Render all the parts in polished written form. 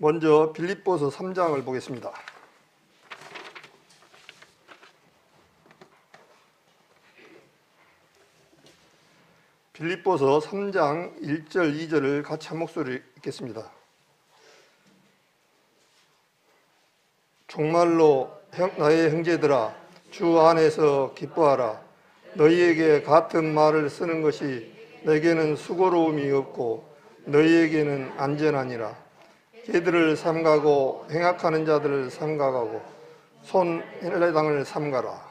먼저 빌립보서 3장을 보겠습니다. 빌립보서 3장 1절 2절을 같이 한 목소리로 읽겠습니다. 정말로 나의 형제들아, 주 안에서 기뻐하라. 너희에게 같은 말을 쓰는 것이 내게는 수고로움이 없고 너희에게는 안전하니라. 개들을 삼가고 행악하는 자들을 삼가고 손해당을 삼가라.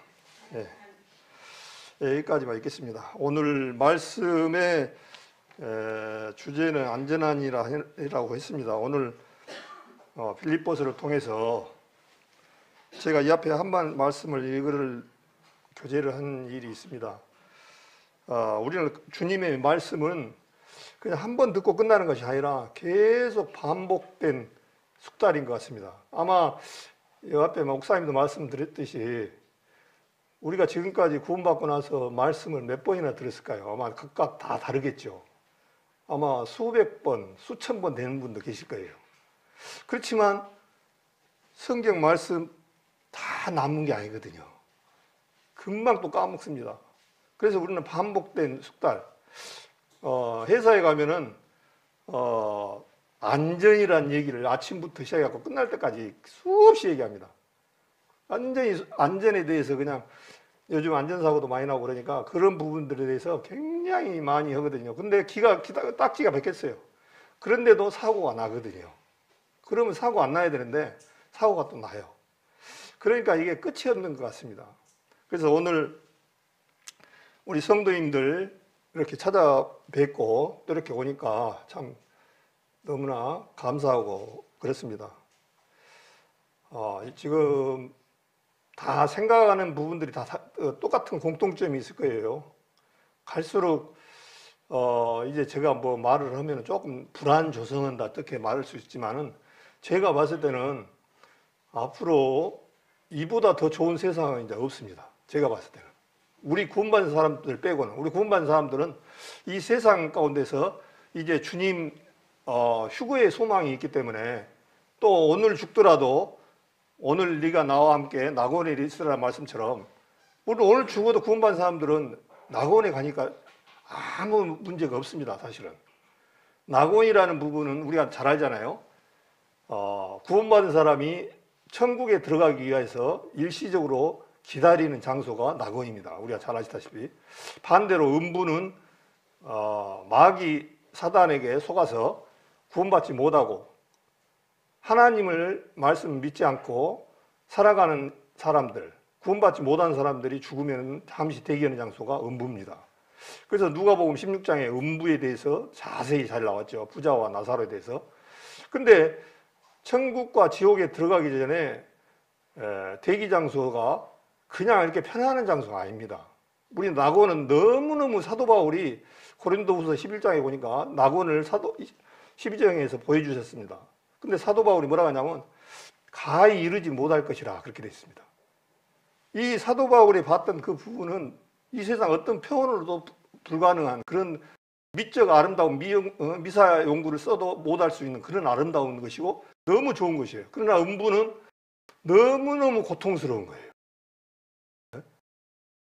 여기까지만 읽겠습니다. 오늘 말씀의 주제는 안전하니라고 했습니다. 오늘 빌립보서를 통해서 제가 이 앞에 한번 말씀을 이거를 교제를 한 일이 있습니다. 우리는 주님의 말씀은 그냥 한 번 듣고 끝나는 것이 아니라 계속 반복된 숙달인 것 같습니다. 아마 이 앞에 목사님도 말씀드렸듯이 우리가 지금까지 구원받고 나서 말씀을 몇 번이나 들었을까요? 아마 각각 다 다르겠죠. 아마 수백 번, 수천 번 되는 분도 계실 거예요. 그렇지만 성경 말씀 다 남은 게 아니거든요. 금방 또 까먹습니다. 그래서 우리는 반복된 숙달. 회사에 가면은 안전이란 얘기를 아침부터 시작해서 끝날 때까지 수없이 얘기합니다. 안전에 대해서 그냥 요즘 안전사고도 많이 나고 그러니까 그런 부분들에 대해서 굉장히 많이 하거든요. 근데 딱지가 박혔어요. 그런데도 사고가 나거든요. 그러면 사고 안 나야 되는데 사고가 또 나요. 그러니까 이게 끝이 없는 것 같습니다. 그래서 오늘 우리 성도님들 이렇게 찾아뵙고 또 이렇게 오니까 참 너무나 감사하고 그렇습니다. 지금 다 생각하는 부분들이 다 똑같은 공통점이 있을 거예요. 갈수록 이제 제가 뭐 말을 하면 조금 불안 조성한다 어떻게 말할 수 있지만은 제가 봤을 때는 앞으로 이보다 더 좋은 세상은 이제 없습니다. 제가 봤을 때는. 우리 구원받은 사람들 빼고는, 우리 구원받은 사람들은 이 세상 가운데서 이제 주님 휴거의 소망이 있기 때문에 또 오늘 죽더라도 오늘 네가 나와 함께 낙원에 있으라 말씀처럼 우리 오늘 죽어도 구원받은 사람들은 낙원에 가니까 아무 문제가 없습니다. 사실은 낙원이라는 부분은 우리가 잘 알잖아요. 구원받은 사람이 천국에 들어가기 위해서 일시적으로 기다리는 장소가 낙원입니다. 우리가 잘 아시다시피. 반대로 음부는 마귀 사단에게 속아서 구원받지 못하고 하나님을 말씀 믿지 않고 살아가는 사람들, 구원받지 못한 사람들이 죽으면 잠시 대기하는 장소가 음부입니다. 그래서 누가복음 16장에 음부에 대해서 자세히 잘 나왔죠. 부자와 나사로에 대해서. 근데 천국과 지옥에 들어가기 전에 대기 장소가 그냥 이렇게 편안한 장소가 아닙니다. 우리 낙원은 너무너무 사도 바울이 고린도후서 11장에 보니까 낙원을 12장에서 보여주셨습니다. 근데 사도 바울이 뭐라고 하냐면 가히 이르지 못할 것이라 그렇게 되어 있습니다. 이 사도 바울이 봤던 그 부분은 이 세상 어떤 표현으로도 불가능한 그런 미적 아름다운 미사 용구를 써도 못할 수 있는 그런 아름다운 것이고 너무 좋은 것이에요. 그러나 음부는 너무너무 고통스러운 거예요.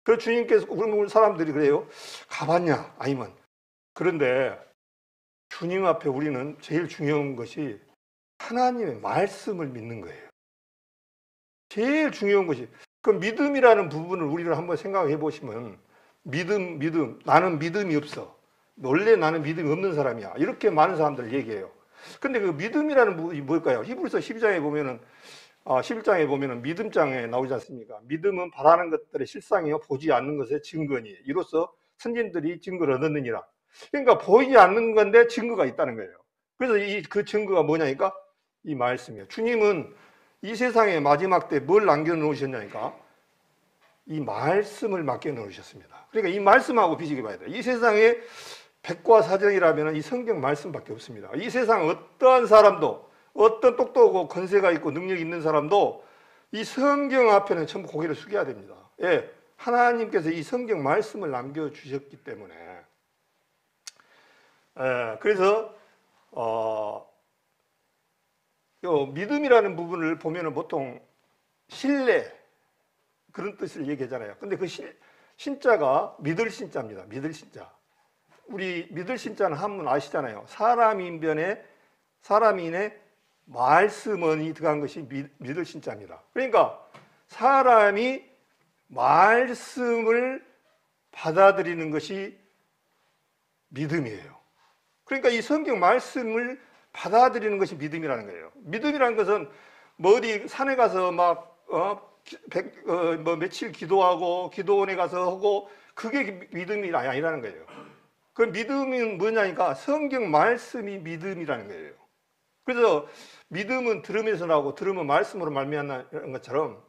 그래서 주님께서 우리 사람들이 그래요. 가봤냐? 아니면. 그런데 주님 앞에 우리는 제일 중요한 것이 하나님의 말씀을 믿는 거예요. 제일 중요한 것이. 그 믿음이라는 부분을 우리를 한번 생각해 보시면 믿음. 나는 믿음이 없어. 원래 나는 믿음이 없는 사람이야. 이렇게 많은 사람들 얘기해요. 근데 그 믿음이라는 부분이 뭘까요? 히브리서 12장에 보면은 11장에 보면은 믿음장에 나오지 않습니까? 믿음은 바라는 것들의 실상이요 보지 않는 것의 증거니 이로써 선진들이 증거를 얻느니라. 그러니까 보이지 않는 건데 증거가 있다는 거예요. 그래서 그 증거가 뭐냐니까 이 말씀이에요. 주님은 이 세상의 마지막 때 뭘 남겨놓으셨냐니까 이 말씀을 맡겨놓으셨습니다. 그러니까 이 말씀하고 비교해 봐야 돼요. 이 세상에 백과사전이라면 이 성경 말씀밖에 없습니다. 이 세상 어떠한 사람도 어떤 똑똑하고 권세가 있고 능력이 있는 사람도 이 성경 앞에는 전부 고개를 숙여야 됩니다. 예, 하나님께서 이 성경 말씀을 남겨주셨기 때문에 그래서 믿음이라는 부분을 보면은 보통 신뢰 그런 뜻을 얘기하잖아요. 근데 그 신자가 믿을 신자입니다. 믿을 신자. 우리 믿을 신자는 한문 아시잖아요. 사람인의 말씀은이 들어간 것이 믿을 신자입니다. 그러니까 사람이 말씀을 받아들이는 것이 믿음이에요. 그러니까 이 성경 말씀을 받아들이는 것이 믿음이라는 거예요. 믿음이라는 것은 뭐 어디 산에 가서 막 며칠 기도하고 기도원에 가서 하고 그게 믿음이 아니라는 거예요. 그 믿음은 뭐냐니까 성경 말씀이 믿음이라는 거예요. 그래서 믿음은 들음에서 나오고 들음은 말씀으로 말미암는 것처럼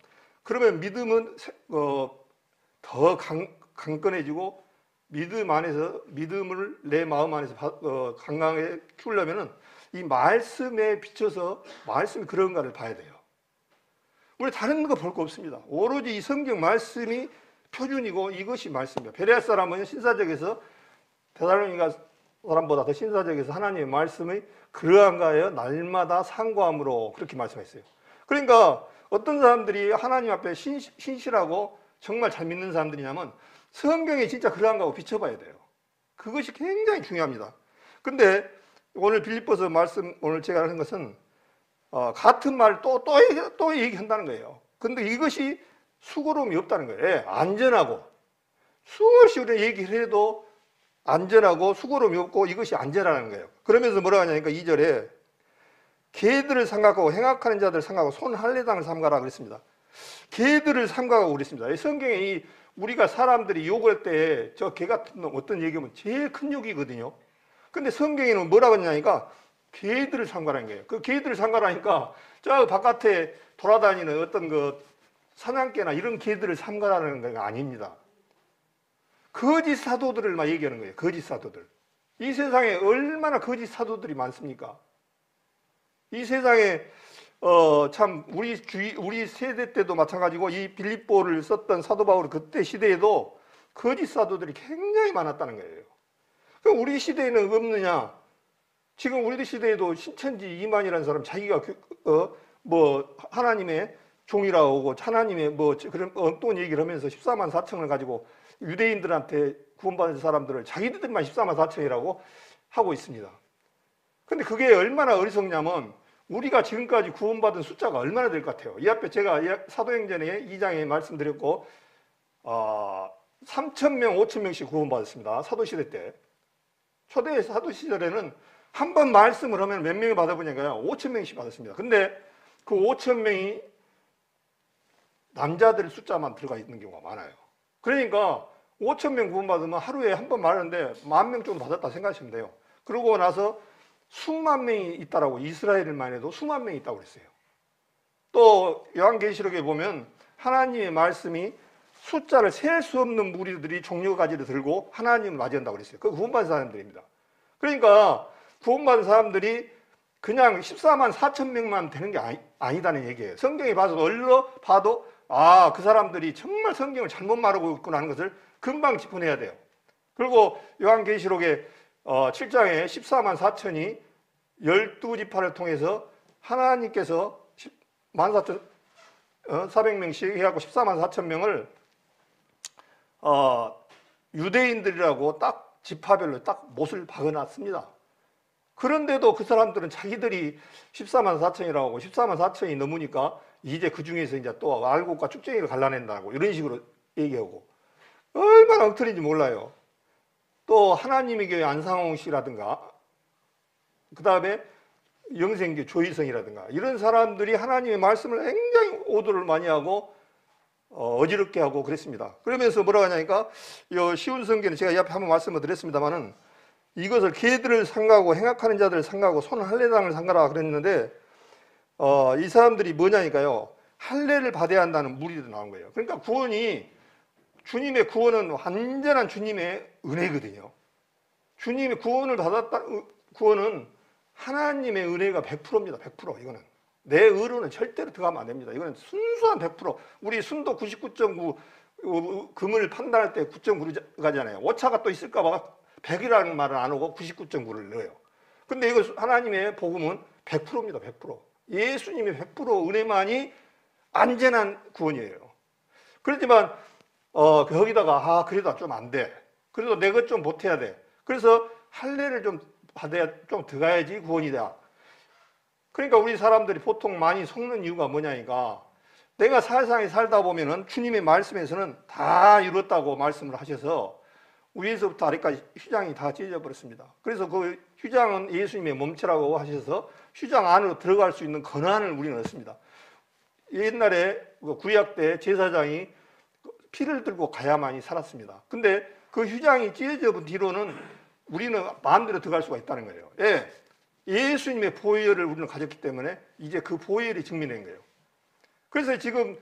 그러면 믿음은 더 강건해지고 믿음 안에서 믿음을 내 마음 안에서 강하게 키우려면은 이 말씀에 비춰서 말씀이 그런가를 봐야 돼요. 우리 다른 거 볼 거 없습니다. 오로지 이 성경 말씀이 표준이고 이것이 말씀이에요. 베레아 사람은 신사적에서 데살로니가 사람보다 더 신사적에서 하나님의 말씀이 그러한가요? 날마다 상고함으로 그렇게 말씀했어요. 그러니까 어떤 사람들이 하나님 앞에 신실하고 정말 잘 믿는 사람들이냐면 성경에 진짜 그러한가고 비춰봐야 돼요. 그것이 굉장히 중요합니다. 근데 오늘 빌립보서 말씀 오늘 제가 하는 것은 같은 말을 또 얘기한다는 거예요. 근데 이것이 수고로움이 없다는 거예요. 예, 안전하고 수없이 우리가 얘기를 해도 안전하고 수고로움이 없고 이것이 안전하는 거예요. 그러면서 뭐라고 하냐니까 2절에 개들을 삼가하고 행악하는 자들을 삼가하고 손 할례당을 삼가라 그랬습니다. 개들을 삼가하고 그랬습니다. 이 성경에 우리가 사람들이 욕할 때 저 개 같은 놈 어떤 얘기하면 제일 큰 욕이거든요. 근데 성경에는 뭐라고 하냐니까 개들을 삼가라는 거예요. 그 개들을 삼가라니까 저 바깥에 돌아다니는 어떤 그 사냥개나 이런 개들을 삼가라는 건 아닙니다. 거짓 사도들을 막 얘기하는 거예요. 거짓 사도들. 이 세상에 얼마나 거짓 사도들이 많습니까? 이 세상에 참 우리 세대 때도 마찬가지고 이 빌립보를 썼던 사도 바울 그때 시대에도 거짓 사도들이 굉장히 많았다는 거예요. 그럼 우리 시대에는 없느냐? 지금 우리 시대에도 신천지 이만이라는 사람 자기가 뭐 하나님의 종이라고 하고 하나님의 뭐 그런 엉뚱한 얘기를 하면서 14만 4천을 가지고 유대인들한테 구원받은 사람들을 자기들만 14만 4천이라고 하고 있습니다. 근데 그게 얼마나 어리석냐면 우리가 지금까지 구원받은 숫자가 얼마나 될 것 같아요. 이 앞에 제가 사도행전에 2장에 말씀드렸고 3,000명, 5,000명씩 구원받았습니다. 사도시대 때. 초대 사도시절에는 한 번 말씀을 하면 몇 명이 받아보냐고요? 5,000명씩 받았습니다. 근데 그 5,000명이 남자들 숫자만 들어가 있는 경우가 많아요. 그러니까 5,000명 구원받으면 하루에 한 번 말하는데 10,000명 정도 받았다 생각하시면 돼요. 그러고 나서 수만 명이 있다라고 이스라엘만 해도 수만 명이 있다고 그랬어요. 또 요한계시록에 보면 하나님의 말씀이 숫자를 셀 수 없는 무리들이 종려가지를 들고 하나님을 맞이한다고 그랬어요. 그 구원받은 사람들입니다. 그러니까 구원받은 사람들이 그냥 14만 4천 명만 되는 게 아니다는 얘기예요. 성경에 봐서 얼러 봐도 그 사람들이 정말 성경을 잘못 말하고 있구나 하는 것을 금방 짚어내야 돼요. 그리고 요한계시록에 7장에 14만 4천이 12지파를 통해서 하나님께서 14,400명씩 해갖고 14만 4천 명을 유대인들이라고 딱 지파별로 딱 못을 박아놨습니다. 그런데도 그 사람들은 자기들이 14만 4천이라고 하고 14만 4천이 넘으니까 이제 그 중에서 이제 또 알곡과 쭉쟁이를 갈라낸다고 이런 식으로 얘기하고 얼마나 엉터리인지 몰라요. 또 하나님의 교회 안상홍 씨라든가 그 다음에 영생교 조희성이라든가 이런 사람들이 하나님의 말씀을 굉장히 오도를 많이 하고 어지럽게 하고 그랬습니다. 그러면서 뭐라고 하냐니까 이 쉬운 성경은 제가 이 앞에 한번 말씀을 드렸습니다만은 이것을 개들을 삼가고 행악하는 자들을 삼가고 손 할례당을 삼가라 그랬는데 이 사람들이 뭐냐니까요. 할례를 받아야 한다는 무리도 나온 거예요. 그러니까 주님의 구원은 완전한 주님의 은혜거든요. 주님의 구원을 받았다 구원은 하나님의 은혜가 100%입니다. 100%. 이거는 내 의로는 절대로 들어가면 안 됩니다. 이거는 순수한 100%. 우리 순도 99.9 금을 판단할 때 9.9를 가잖아요. 오차가 또 있을까 봐 100이라는 말은 안 오고 99.9를 넣어요. 근데 이거 하나님의 복음은 100%입니다. 100%. 예수님의 100% 은혜만이 안전한 구원이에요. 그렇지만 거기다가 그래도 좀 안 돼. 그래도 내 것 좀 보태야 돼. 그래서 할례를 좀 받아야 좀 들어가야지 구원이 돼. 그러니까 우리 사람들이 보통 많이 속는 이유가 뭐냐니까 내가 세상에 살다 보면은 주님의 말씀에서는 다 이뤘다고 말씀을 하셔서 위에서부터 아래까지 휘장이 다 찢어져 버렸습니다. 그래서 그 휘장은 예수님의 몸체라고 하셔서 휘장 안으로 들어갈 수 있는 권한을 우리는 얻습니다. 옛날에 구약 때 제사장이 피를 들고 가야만이 살았습니다. 근데 그 휘장이 찢어져 본 뒤로는 우리는 마음대로 들어갈 수가 있다는 거예요. 예. 예수님의 보혈을 우리는 가졌기 때문에 이제 그 보혈이 증명된 거예요. 그래서 지금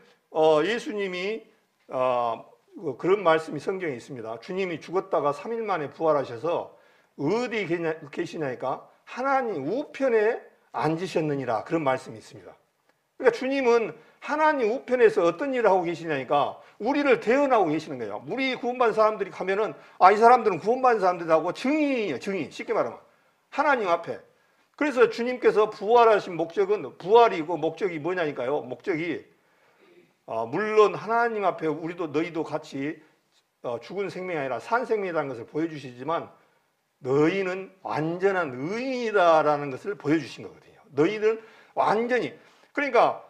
예수님이 그런 말씀이 성경에 있습니다. 주님이 죽었다가 3일 만에 부활하셔서 어디 계시냐니까 하나님 우편에 앉으셨느니라 그런 말씀이 있습니다. 그러니까 주님은 하나님 우편에서 어떤 일을 하고 계시냐니까 우리를 대언하고 계시는 거예요. 우리 구원받은 사람들이 가면은 이 사람들은 구원받은 사람들하고 증인이에요. 증인. 쉽게 말하면 하나님 앞에. 그래서 주님께서 부활하신 목적은 부활이고 목적이 뭐냐니까요. 목적이 물론 하나님 앞에 우리도 너희도 같이 죽은 생명이 아니라 산 생명이라는 것을 보여주시지만 너희는 완전한 의인이다라는 것을 보여주신 거거든요. 너희는 완전히 그러니까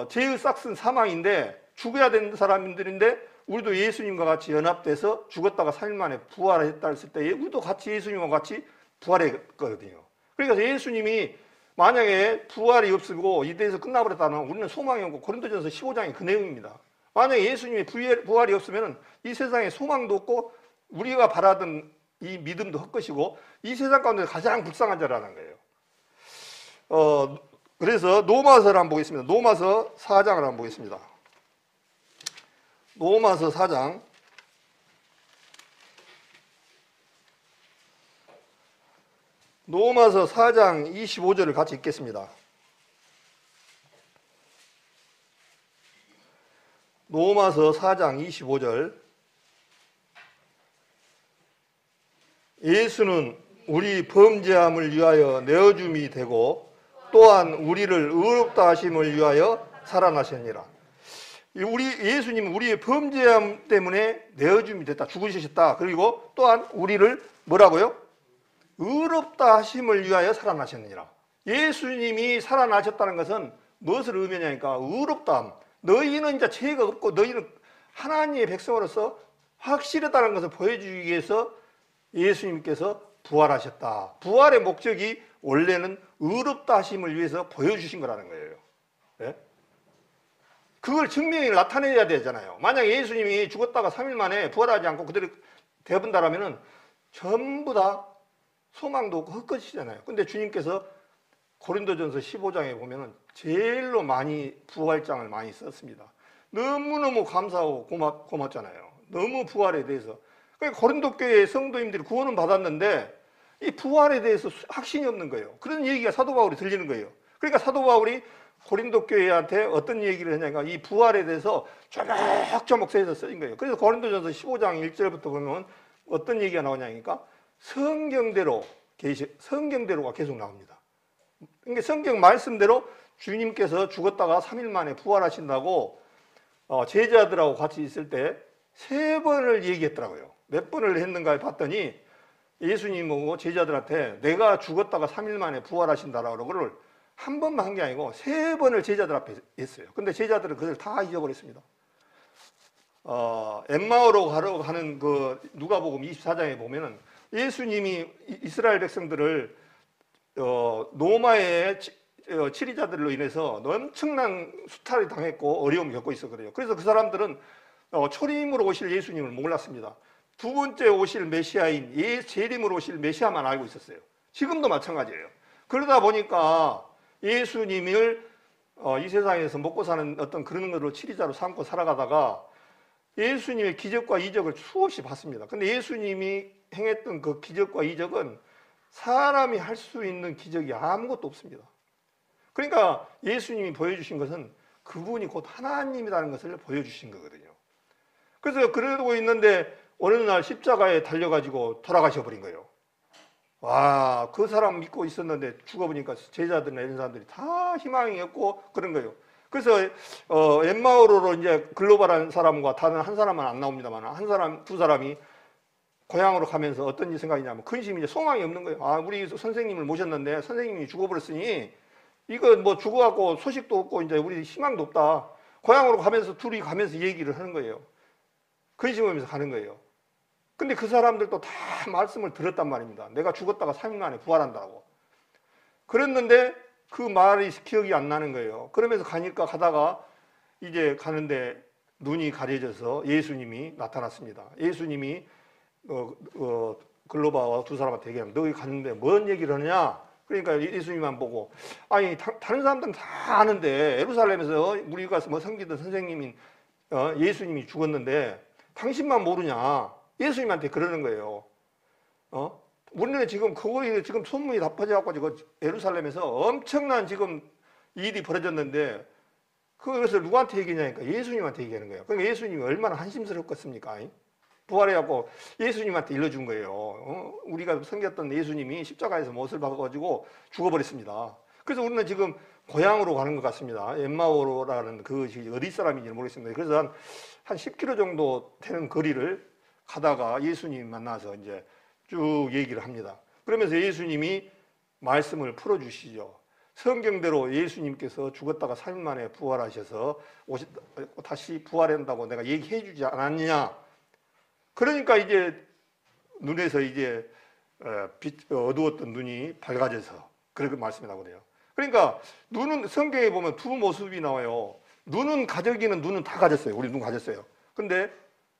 죄의 싹은 사망인데 죽어야 되는 사람들인데 우리도 예수님과 같이 연합돼서 죽었다가 3일 만에 부활했다 했을 때 우리도 같이 예수님과 같이 부활했거든요. 그러니까 예수님이 만약에 부활이 없고 이때에서 끝나버렸다면 우리는 소망이 없고 고린도전서 15장이 그 내용입니다. 만약에 예수님의 부활이 없으면 이 세상에 소망도 없고 우리가 바라던 이 믿음도 헛것이고 이 세상 가운데 가장 불쌍한 자라는 거예요. 그래서 로마서를 한번 보겠습니다. 로마서 4장을 한번 보겠습니다. 로마서 4장 로마서 4장 25절을 같이 읽겠습니다. 로마서 4장 25절 예수는 우리 범죄함을 위하여 내어줌이 되고 또한 우리를 의롭다 하심을 위하여 살아나셨니라. 우리 예수님은 우리의 범죄함 때문에 내어줌이 됐다. 죽으셨다. 그리고 또한 우리를 뭐라고요? 의롭다 하심을 위하여 살아나셨느니라. 예수님이 살아나셨다는 것은 무엇을 의미하냐니까 의롭다함. 너희는 이제 죄가 없고 너희는 하나님의 백성으로서 확실하다는 것을 보여주기 위해서 예수님께서 부활하셨다. 부활의 목적이 원래는 의롭다 하심을 위해서 보여주신 거라는 거예요. 네? 그걸 증명이 나타내야 되잖아요. 만약 예수님이 죽었다가 3일 만에 부활하지 않고 그대로 되어본다라면 전부 다 소망도 없고 헛것이잖아요. 근데 주님께서 고린도전서 15장에 보면은 제일로 많이 부활장을 많이 썼습니다. 너무너무 감사하고 고맙잖아요. 너무 부활에 대해서. 그러니까 고린도 교회 성도님들이 구원은 받았는데 이 부활에 대해서 확신이 없는 거예요. 그런 얘기가 사도 바울이 들리는 거예요. 그러니까 사도 바울이 고린도 교회한테 어떤 얘기를 했냐니까 이 부활에 대해서 조목조목 써서 쓰인 거예요. 그래서 고린도전서 15장 1절부터 보면 어떤 얘기가 나오냐니까 성경대로가 계속 나옵니다. 그러니까 성경 말씀대로 주님께서 죽었다가 3일 만에 부활하신다고 제자들하고 같이 있을 때 3번을 얘기했더라고요. 몇 번을 했는가 봤더니 예수님하고 제자들한테 내가 죽었다가 3일 만에 부활하신다라고 그걸 한 번만 한 게 아니고 3번을 제자들 앞에 했어요. 근데 제자들은 그걸 다 잊어버렸습니다. 엠마오로 가는 그 누가복음 24장에 보면은 예수님이 이스라엘 백성들을 로마의 치리자들로 인해서 엄청난 수탈을 당했고 어려움을 겪고 있었거든요. 그래서 그 사람들은 초림으로 오실 예수님을 몰랐습니다. 두 번째 오실 메시아인 재림으로 오실 메시아만 알고 있었어요. 지금도 마찬가지예요. 그러다 보니까 예수님을 이 세상에서 먹고 사는 어떤 그런 것으로 치리자로 삼고 살아가다가 예수님의 기적과 이적을 수없이 봤습니다. 근데 예수님이 행했던 그 기적과 이적은 사람이 할 수 있는 기적이 아무것도 없습니다. 그러니까 예수님이 보여주신 것은 그분이 곧 하나님이라는 것을 보여주신 거거든요. 그래서 그러고 있는데 어느 날 십자가에 달려가지고 돌아가셔 버린 거예요. 와, 그 사람 믿고 있었는데 죽어보니까 제자들이나 이런 사람들이 다 희망이 없고 그런 거예요. 그래서 엠마오로 이제 글로벌한 사람과 다른 한 사람은 안 나옵니다만 한 사람, 두 사람이 고향으로 가면서 어떤 생각이냐면 근심이 이제 소망이 없는 거예요. 아, 우리 선생님을 모셨는데 선생님이 죽어버렸으니 이거 뭐 죽어갖고 소식도 없고 이제 우리 희망도 없다. 고향으로 가면서 둘이 가면서 얘기를 하는 거예요. 근심하면서 가는 거예요. 근데 그 사람들도 다 말씀을 들었단 말입니다. 내가 죽었다가 3일 만에 부활한다고. 그랬는데 그 말이 기억이 안 나는 거예요. 그러면서 가다가 이제 가는데 눈이 가려져서 예수님이 나타났습니다. 예수님이 글로바와 두 사람한테 얘기하면 너희 갔는데 뭔 얘기를 하느냐? 그러니까 예수님만 보고 아니 다른 사람들은 다 아는데 예루살렘에서 우리가 뭐 섬기던 선생님인 예수님이 죽었는데 당신만 모르냐? 예수님한테 그러는 거예요. 우리는 지금 그거에 지금 소문이 다 퍼져갖고 지금 예루살렘에서 엄청난 지금 일이 벌어졌는데 그것을 누구한테 얘기냐니까 예수님한테 얘기하는 거예요. 그러니까 예수님이 얼마나 한심스럽겠습니까? 부활해갖고 예수님한테 일러준 거예요. 우리가 섬겼던 예수님이 십자가에서 못을 박아가지고 죽어버렸습니다. 그래서 우리는 지금 고향으로 가는 것 같습니다. 엠마오라는 그것이 어디 사람인지는 모르겠습니다. 그래서 한 10km 정도 되는 거리를 가다가 예수님 만나서 이제 쭉 얘기를 합니다. 그러면서 예수님이 말씀을 풀어주시죠. 성경대로 예수님께서 죽었다가 3일 만에 부활하셔서 다시 부활한다고 내가 얘기해 주지 않았느냐. 그러니까 이제 눈에서 이제 어두웠던 눈이 밝아져서 그렇게 말씀이 나거든요. 그러니까 눈은 성경에 보면 두 모습이 나와요. 눈은 가져기는 눈은 다 가졌어요. 우리 눈 가졌어요. 근데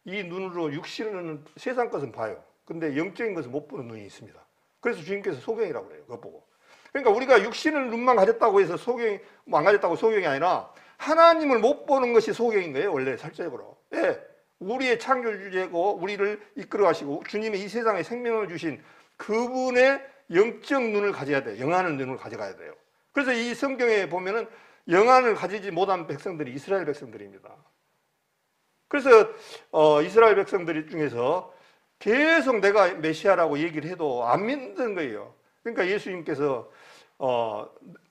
이 눈으로 육신은 세상 것은 봐요. 근데 영적인 것은 못 보는 눈이 있습니다. 그래서 주님께서 소경이라고 그래요. 그거 보고. 그러니까 우리가 육신을 눈만 가졌다고 해서 소경이 안 가졌다고 소경이 아니라 하나님을 못 보는 것이 소경인 거예요. 원래 살적으로. 예. 우리의 창조주제고 우리를 이끌어 가시고 주님의 이 세상에 생명을 주신 그분의 영적 눈을 가져야 돼요. 영하는 눈을 가져가야 돼요. 그래서 이 성경에 보면은 영안을 가지지 못한 백성들이 이스라엘 백성들입니다. 그래서 이스라엘 백성들 중에서 계속 내가 메시아라고 얘기를 해도 안 믿는 거예요. 그러니까 예수님께서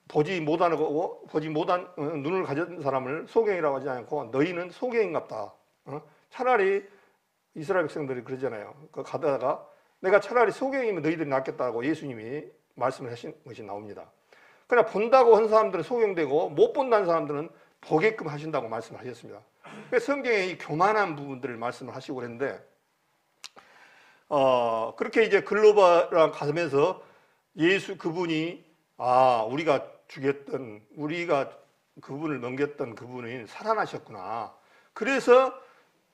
보지 못한 눈을 가진 사람을 소경이라고 하지 않고 너희는 소경인갑다. 차라리 이스라엘 백성들이 그러잖아요. 가다가 내가 차라리 소경이면 너희들이 낫겠다고 예수님이 말씀을 하신 것이 나옵니다. 그러나 본다고 한 사람들은 소경되고 못 본다는 사람들은 보게끔 하신다고 말씀하셨습니다. 성경에 이 교만한 부분들을 말씀을 하시고 그랬는데 그렇게 이제 글로벌 가면서 예수 그분이 우리가 죽였던 우리가 그분을 넘겼던 그분이 살아나셨구나. 그래서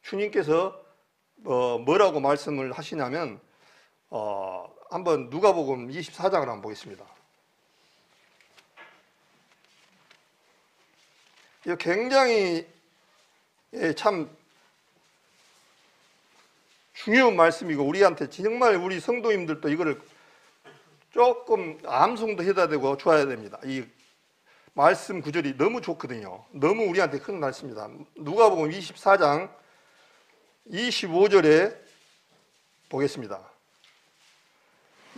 주님께서 뭐라고 말씀을 하시냐면 한번 누가복음 24장을 한번 보겠습니다. 이거 굉장히 참 중요한 말씀이고 우리한테 정말 우리 성도님들도 이거를 조금 암송도 해야 되고 좋아야 됩니다. 이 말씀 구절이 너무 좋거든요. 너무 우리한테 큰 말씀입니다. 누가복음 24장 25절에 보겠습니다.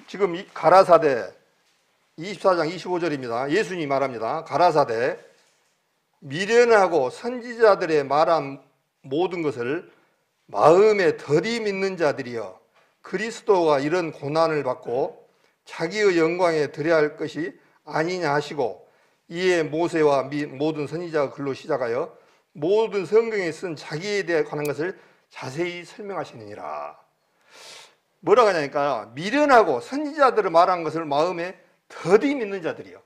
지금 가라사대 24장 25절입니다. 예수님이 말합니다. 가라사대 미련하고 선지자들의 말한 모든 것을 마음에 더디 믿는 자들이여 그리스도가 이런 고난을 받고 자기의 영광에 들여야 할 것이 아니냐 하시고 이에 모세와 모든 선지자가 글로 시작하여 모든 성경에 쓴 자기에 대해 관한 것을 자세히 설명하시느니라. 뭐라고 하냐니까 미련하고 선지자들을 말한 것을 마음에 더디 믿는 자들이요.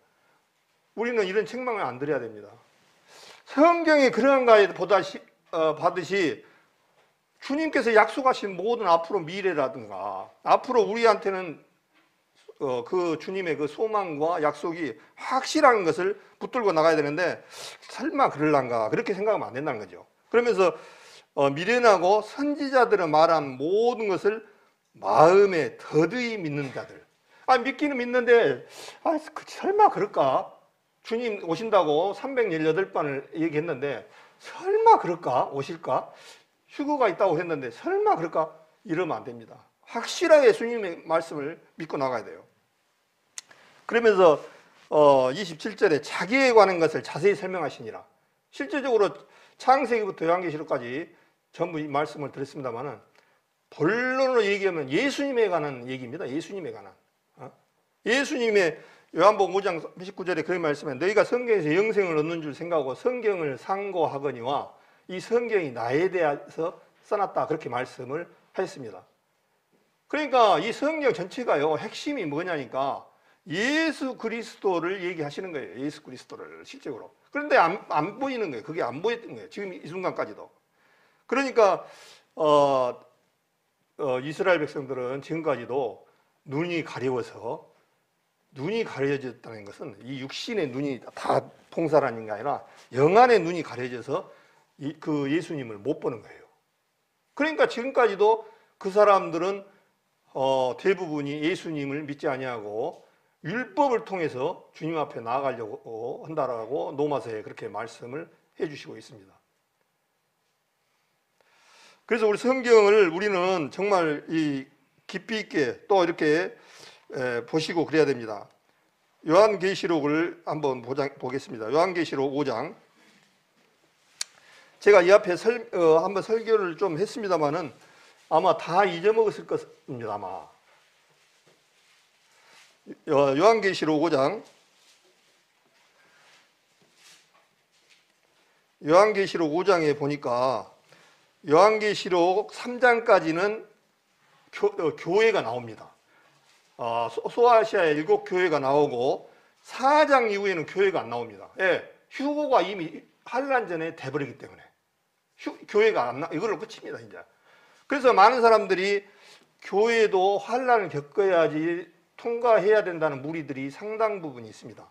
우리는 이런 책망을 안 드려야 됩니다. 성경에 그런 가에 받듯이 주님께서 약속하신 모든 앞으로 미래라든가 앞으로 우리한테는 그 주님의 그 소망과 약속이 확실한 것을 붙들고 나가야 되는데 설마 그럴란가 그렇게 생각하면 안 된다는 거죠. 그러면서 미련하고 선지자들은 말한 모든 것을 마음에 더디 믿는 자들. 믿기는 믿는데 설마 그럴까? 주님 오신다고 318번을 얘기했는데 설마 그럴까? 오실까? 휴거가 있다고 했는데 설마 그럴까? 이러면 안 됩니다. 확실하게 주님의 말씀을 믿고 나가야 돼요. 그러면서 27절에 자기에 관한 것을 자세히 설명하시니라. 실제적으로 창세기부터 요한계시록까지 전부 이 말씀을 드렸습니다만은 본론으로 얘기하면 예수님에 관한 얘기입니다. 예수님에 관한. 예수님의 요한복음 5장 19절에 그런 말씀에 너희가 성경에서 영생을 얻는 줄 생각하고 성경을 상고하거니와 이 성경이 나에 대해서 써놨다 그렇게 말씀을 하셨습니다. 그러니까 이 성경 전체가요 핵심이 뭐냐니까 예수 그리스도를 얘기하시는 거예요. 예수 그리스도를 실제로. 그런데 안 보이는 거예요. 그게 안 보였던 거예요. 지금 이 순간까지도. 그러니까 이스라엘 백성들은 지금까지도 눈이 가려워서 눈이 가려졌다는 것은 이 육신의 눈이 다 통사라는 게 아니라 영안의 눈이 가려져서 그 예수님을 못 보는 거예요. 그러니까 지금까지도 그 사람들은 대부분이 예수님을 믿지 아니하고 율법을 통해서 주님 앞에 나아가려고 한다라고 로마서에 그렇게 말씀을 해주시고 있습니다. 그래서 우리 성경을 우리는 정말 이 깊이 있게 또 이렇게 보시고 그래야 됩니다. 요한계시록을 한번 보겠습니다. 요한계시록 5장. 제가 이 앞에 한번 설교를 좀 했습니다만은 아마 다 잊어먹었을 것입니다. 아마. 요한계시록 5장. 요한계시록 5장에 보니까 요한계시록 3장까지는 교회가 나옵니다. 소아시아의 7교회가 나오고 4장 이후에는 교회가 안 나옵니다. 예, 휴거가 이미 환란 전에 돼버리기 때문에 교회가 안 이걸로 끝입니다. 이제. 그래서 많은 사람들이 교회도 환란을 겪어야지 통과해야 된다는 무리들이 상당 부분 있습니다.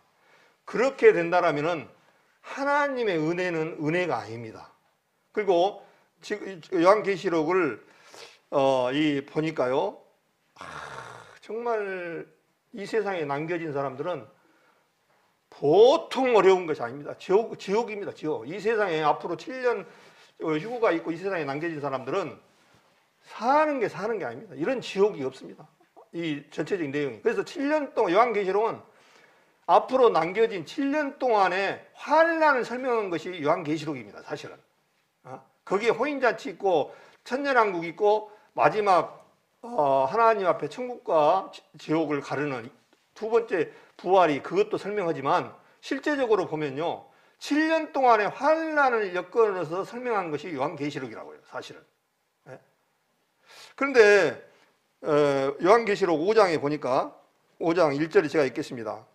그렇게 된다라면은 하나님의 은혜는 은혜가 아닙니다. 그리고 지금 요한계시록을 보니까요, 정말 이 세상에 남겨진 사람들은 보통 어려운 것이 아닙니다. 지옥입니다. 지옥. 이 세상에 앞으로 7년 휴거가 있고 이 세상에 남겨진 사람들은 사는 게 아닙니다. 이런 지옥이 없습니다. 이 전체적인 내용이. 그래서 7년 동안 요한계시록은 앞으로 남겨진 7년 동안의 환란을 설명한 것이 요한계시록입니다. 사실은. 거기에 호인잔치 있고 천년왕국 있고 마지막 하나님 앞에 천국과 지옥을 가르는 두 번째 부활이 그것도 설명하지만 실제적으로 보면요 7년 동안의 환란을 엮어서 설명한 것이 요한계시록이라고요. 사실은. 그런데 요한계시록 5장에 보니까 5장 1절에 제가 읽겠습니다.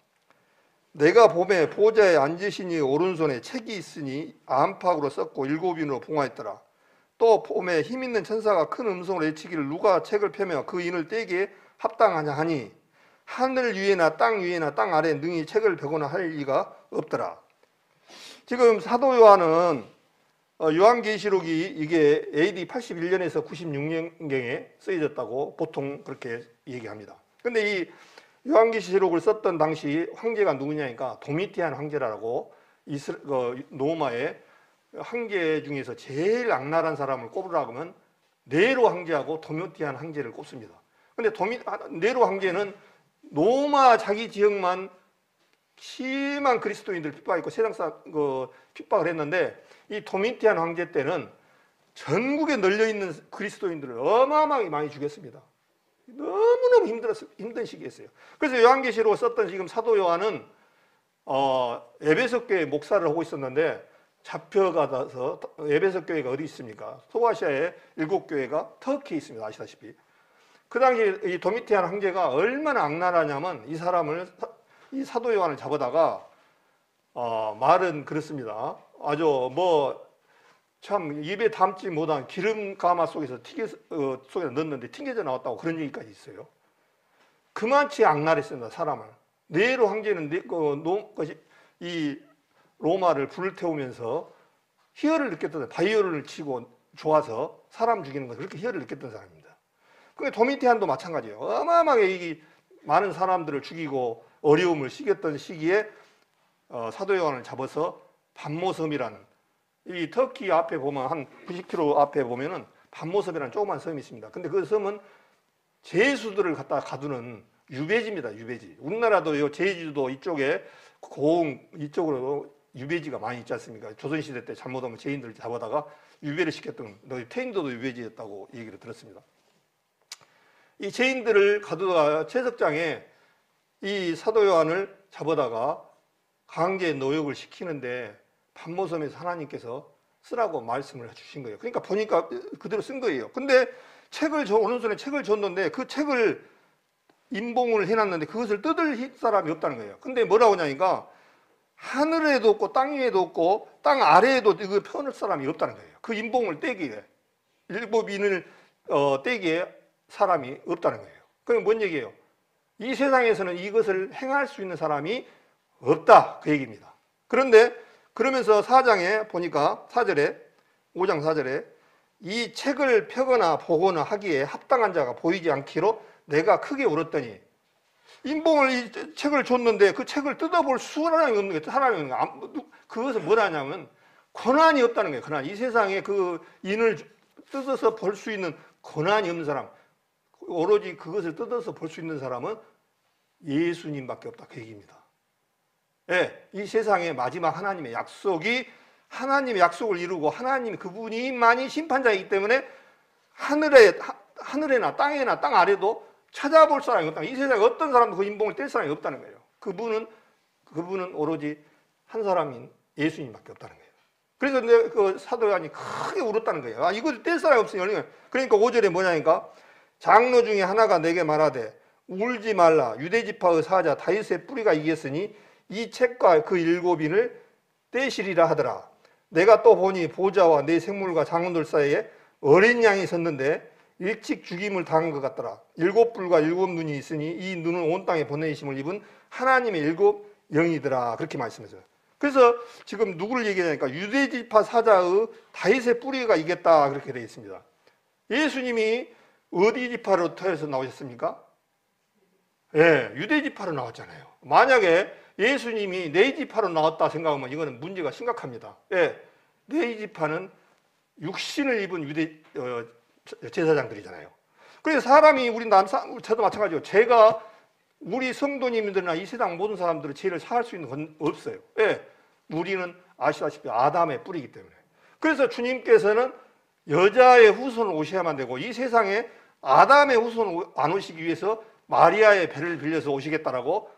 내가 봄에 보좌에 앉으시니 오른손에 책이 있으니 안팎으로 썼고 7인으로 봉하였더라. 또 봄에 힘있는 천사가 큰 음성으로 외치기를 누가 책을 펴며 그 인을 떼기에 합당하냐 하니 하늘 위에나 땅 위에나 땅 아래 능히 책을 펴거나 할 리가 없더라. 지금 사도 요한은 요한계시록이 이게 AD 81년에서 96년경에 쓰여졌다고 보통 그렇게 얘기합니다. 근데 이 요한계시록을 썼던 당시 황제가 누구냐니까 도미티안 황제라고 로마의 황제 중에서 제일 악랄한 사람을 꼽으라고 하면 네로 황제하고 도미티안 황제를 꼽습니다. 근데 네로 황제는 로마 자기 지역만 심한 그리스도인들 핍박했고 세상 핍박을 했는데 이 도미티안 황제 때는 전국에 널려있는 그리스도인들을 어마어마하게 많이 죽였습니다. 너무너무 힘든 시기였어요. 그래서 요한계시록을 썼던 지금 사도 요한은 에베소 교회 목사를 하고 있었는데 잡혀가서 에베소 교회가 어디 있습니까? 소아시아의 7교회가 터키에 있습니다. 아시다시피. 그 당시에 이 도미티안 황제가 얼마나 악랄하냐면 이 사람을 이 사도 요한을 잡아다가 말은 그렇습니다. 아주 참 입에 담지 못한 기름 가마 속에서 속에 넣었는데 튕겨져 나왔다고 그런 얘기까지 있어요. 그만치 악랄했습니다. 사람을. 네로 황제는 이 로마를 불태우면서 희열을 느꼈던 바이올린을 치고 좋아서 사람 죽이는 것을 그렇게 희열을 느꼈던 사람입니다. 그게 도미티안도 마찬가지예요. 어마어마하게 이 많은 사람들을 죽이고 어려움을 시켰던 시기에 사도 요한을 잡아서 반모섬이라는 이 터키 앞에 보면 한 90km 앞에 보면은 반모섬이라는 조그만 섬이 있습니다. 근데 그 섬은 제수들을 갖다 가두는 유배지입니다. 유배지. 우리나라도 요 제주도 이쪽에 고흥 이쪽으로 유배지가 많이 있지 않습니까? 조선시대 때 잘못하면 죄인들을 잡아다가 유배를 시켰던, 너희 태인도도 유배지였다고 얘기를 들었습니다. 이 죄인들을 가두다가 채석장에 이 사도 요한을 잡아다가 강제 노역을 시키는데 판모섬에서 하나님께서 쓰라고 말씀을 주신 거예요. 그러니까 보니까 그대로 쓴 거예요. 근데 오른손에 책을 줬는데 그 책을 임봉을 해놨는데 그것을 뜯을 사람이 없다는 거예요. 근데 뭐라고 하냐니까 하늘에도 없고 땅 위에도 없고 땅 아래에도 이거 펴낼 사람이 없다는 거예요. 그 임봉을 떼기에, 율법인을 떼기에 사람이 없다는 거예요. 그럼 뭔 얘기예요? 이 세상에서는 이것을 행할 수 있는 사람이 없다, 그 얘기입니다. 그런데 그러면서 4장에 보니까 4절에 5장 4절에 이 책을 펴거나 보거나 하기에 합당한 자가 보이지 않기로 내가 크게 울었더니, 임봉을 이 책을 줬는데 그 책을 뜯어볼 사람이 없는 거예요. 사람이 없는 거예요. 그것은 뭐라냐면 권한이 없다는 거예요. 권한. 이 세상에 그 인을 뜯어서 볼 수 있는 권한이 없는 사람, 오로지 그것을 뜯어서 볼 수 있는 사람은 예수님밖에 없다, 그 얘기입니다. 예, 이 세상의 마지막 하나님의 약속이, 하나님의 약속을 이루고 하나님 그분이만이 심판자이기 때문에 하늘에나 땅에나 땅 아래도 찾아볼 사람이 없다. 이 세상에 어떤 사람도 그 인봉을 뗄 사람이 없다는 거예요. 그분은 오로지 한 사람인 예수님밖에 없다는 거예요. 그래서 그 사도 요한이 크게 울었다는 거예요. 아, 이걸 뗄 사람이 없으니. 그러니까 5절에 뭐냐니까 장로 중에 하나가 내게 말하되 울지 말라. 유대지파의 사자 다윗의 뿌리가 이겼으니 이 책과 그 7인을 떼시리라 하더라. 내가 또 보니 보좌와 내 생물과 장원들 사이에 어린 양이 섰는데 일찍 죽임을 당한 것 같더라. 7뿔과 7눈이 있으니 이 눈은 온 땅에 보내심을 입은 하나님의 7 영이더라. 그렇게 말씀하세요. 그래서 지금 누구를 얘기하냐니까 유대지파 사자의 다윗의 뿌리가 이겼다, 그렇게 되어 있습니다. 예수님이 어디 지파로 태어나서 나오셨습니까? 예, 유대지파로 나왔잖아요. 만약에 예수님이 네 지파로 나왔다 생각하면 이거는 문제가 심각합니다. 예, 네 지파는 육신을 입은 유대 제사장들이잖아요. 그래서 사람이 저도 마찬가지고 제가 우리 성도님들이나 이 세상 모든 사람들의 죄를 사할 수 있는 건 없어요. 예, 우리는 아시다시피 아담의 뿌리이기 때문에. 그래서 주님께서는 여자의 후손을 오셔야만 되고 이 세상에 아담의 후손을 안 오시기 위해서 마리아의 배를 빌려서 오시겠다라고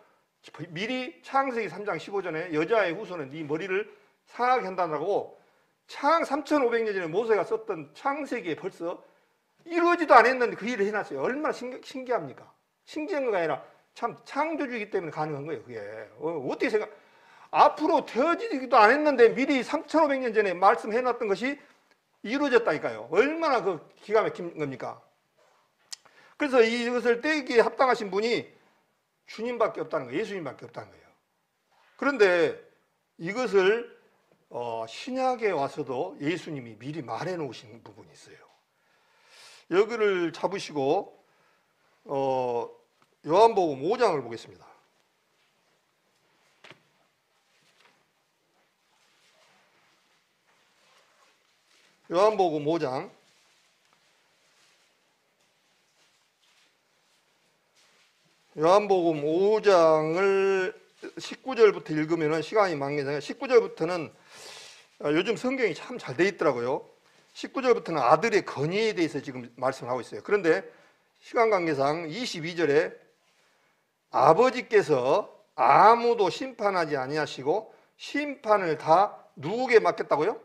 미리 창세기 3장 15절에 여자의 후손은 네 머리를 상하게 한다고 창 3,500년 전에 모세가 썼던 창세기에 벌써 이루어지도 않았는데 그 일을 해놨어요. 얼마나 신기합니까? 신기한 거가 아니라 참 창조주이기 때문에 가능한 거예요. 그게 어떻게 앞으로 되어지기도 안 했는데 미리 3,500년 전에 말씀해놨던 것이 이루어졌다니까요. 얼마나 그 기가 막힌 겁니까? 그래서 이것을 떼기에 합당하신 분이 주님밖에 없다는 거예요. 예수님밖에 없다는 거예요. 그런데 이것을 신약에 와서도 예수님이 미리 말해 놓으신 부분이 있어요. 여기를 잡으시고 요한복음 5장을 보겠습니다. 요한복음 5장 요한복음 5장을 19절부터 읽으면 시간이 많겠네요. 19절부터는 요즘 성경이 참 잘 돼 있더라고요. 19절부터는 아들의 건의에 대해서 지금 말씀을 하고 있어요. 그런데 시간 관계상 22절에 아버지께서 아무도 심판하지 아니하시고 심판을 다 누구에게 맡겼다고요?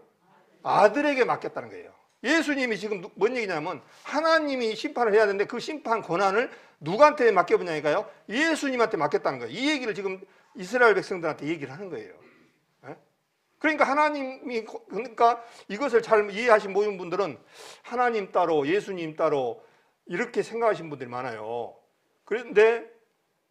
아들에게 맡겼다는 거예요. 예수님이 지금 뭔 얘기냐면 하나님이 심판을 해야 되는데 그 심판 권한을 누구한테 맡겨보냐니까요? 예수님한테 맡겼다는 거예요. 이 얘기를 지금 이스라엘 백성들한테 얘기를 하는 거예요. 그러니까 그러니까 이것을 잘 이해하신 모든 분들은 하나님 따로 예수님 따로 이렇게 생각하시는 분들이 많아요. 그런데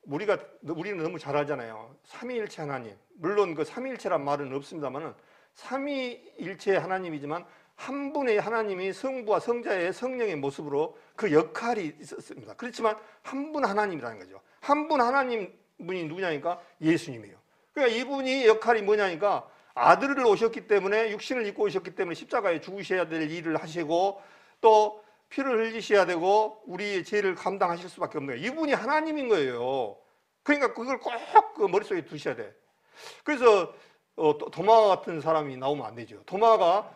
우리는 너무 잘 알잖아요. 삼위일체 하나님. 물론 그 삼위일체란 말은 없습니다만은 삼위일체 하나님이지만 한 분의 하나님이 성부와 성자의 성령의 모습으로 그 역할이 있었습니다. 그렇지만 한 분 하나님이라는 거죠. 한 분 하나님 분이 누구냐니까 예수님이에요. 그러니까 이분이 역할이 뭐냐니까 아들을 오셨기 때문에 육신을 입고 오셨기 때문에 십자가에 죽으셔야 될 일을 하시고 또 피를 흘리셔야 되고 우리의 죄를 감당하실 수밖에 없는 거예요. 이분이 하나님인 거예요. 그러니까 그걸 꼭 그 머릿속에 두셔야 돼. 그래서 도마 같은 사람이 나오면 안 되죠. 도마가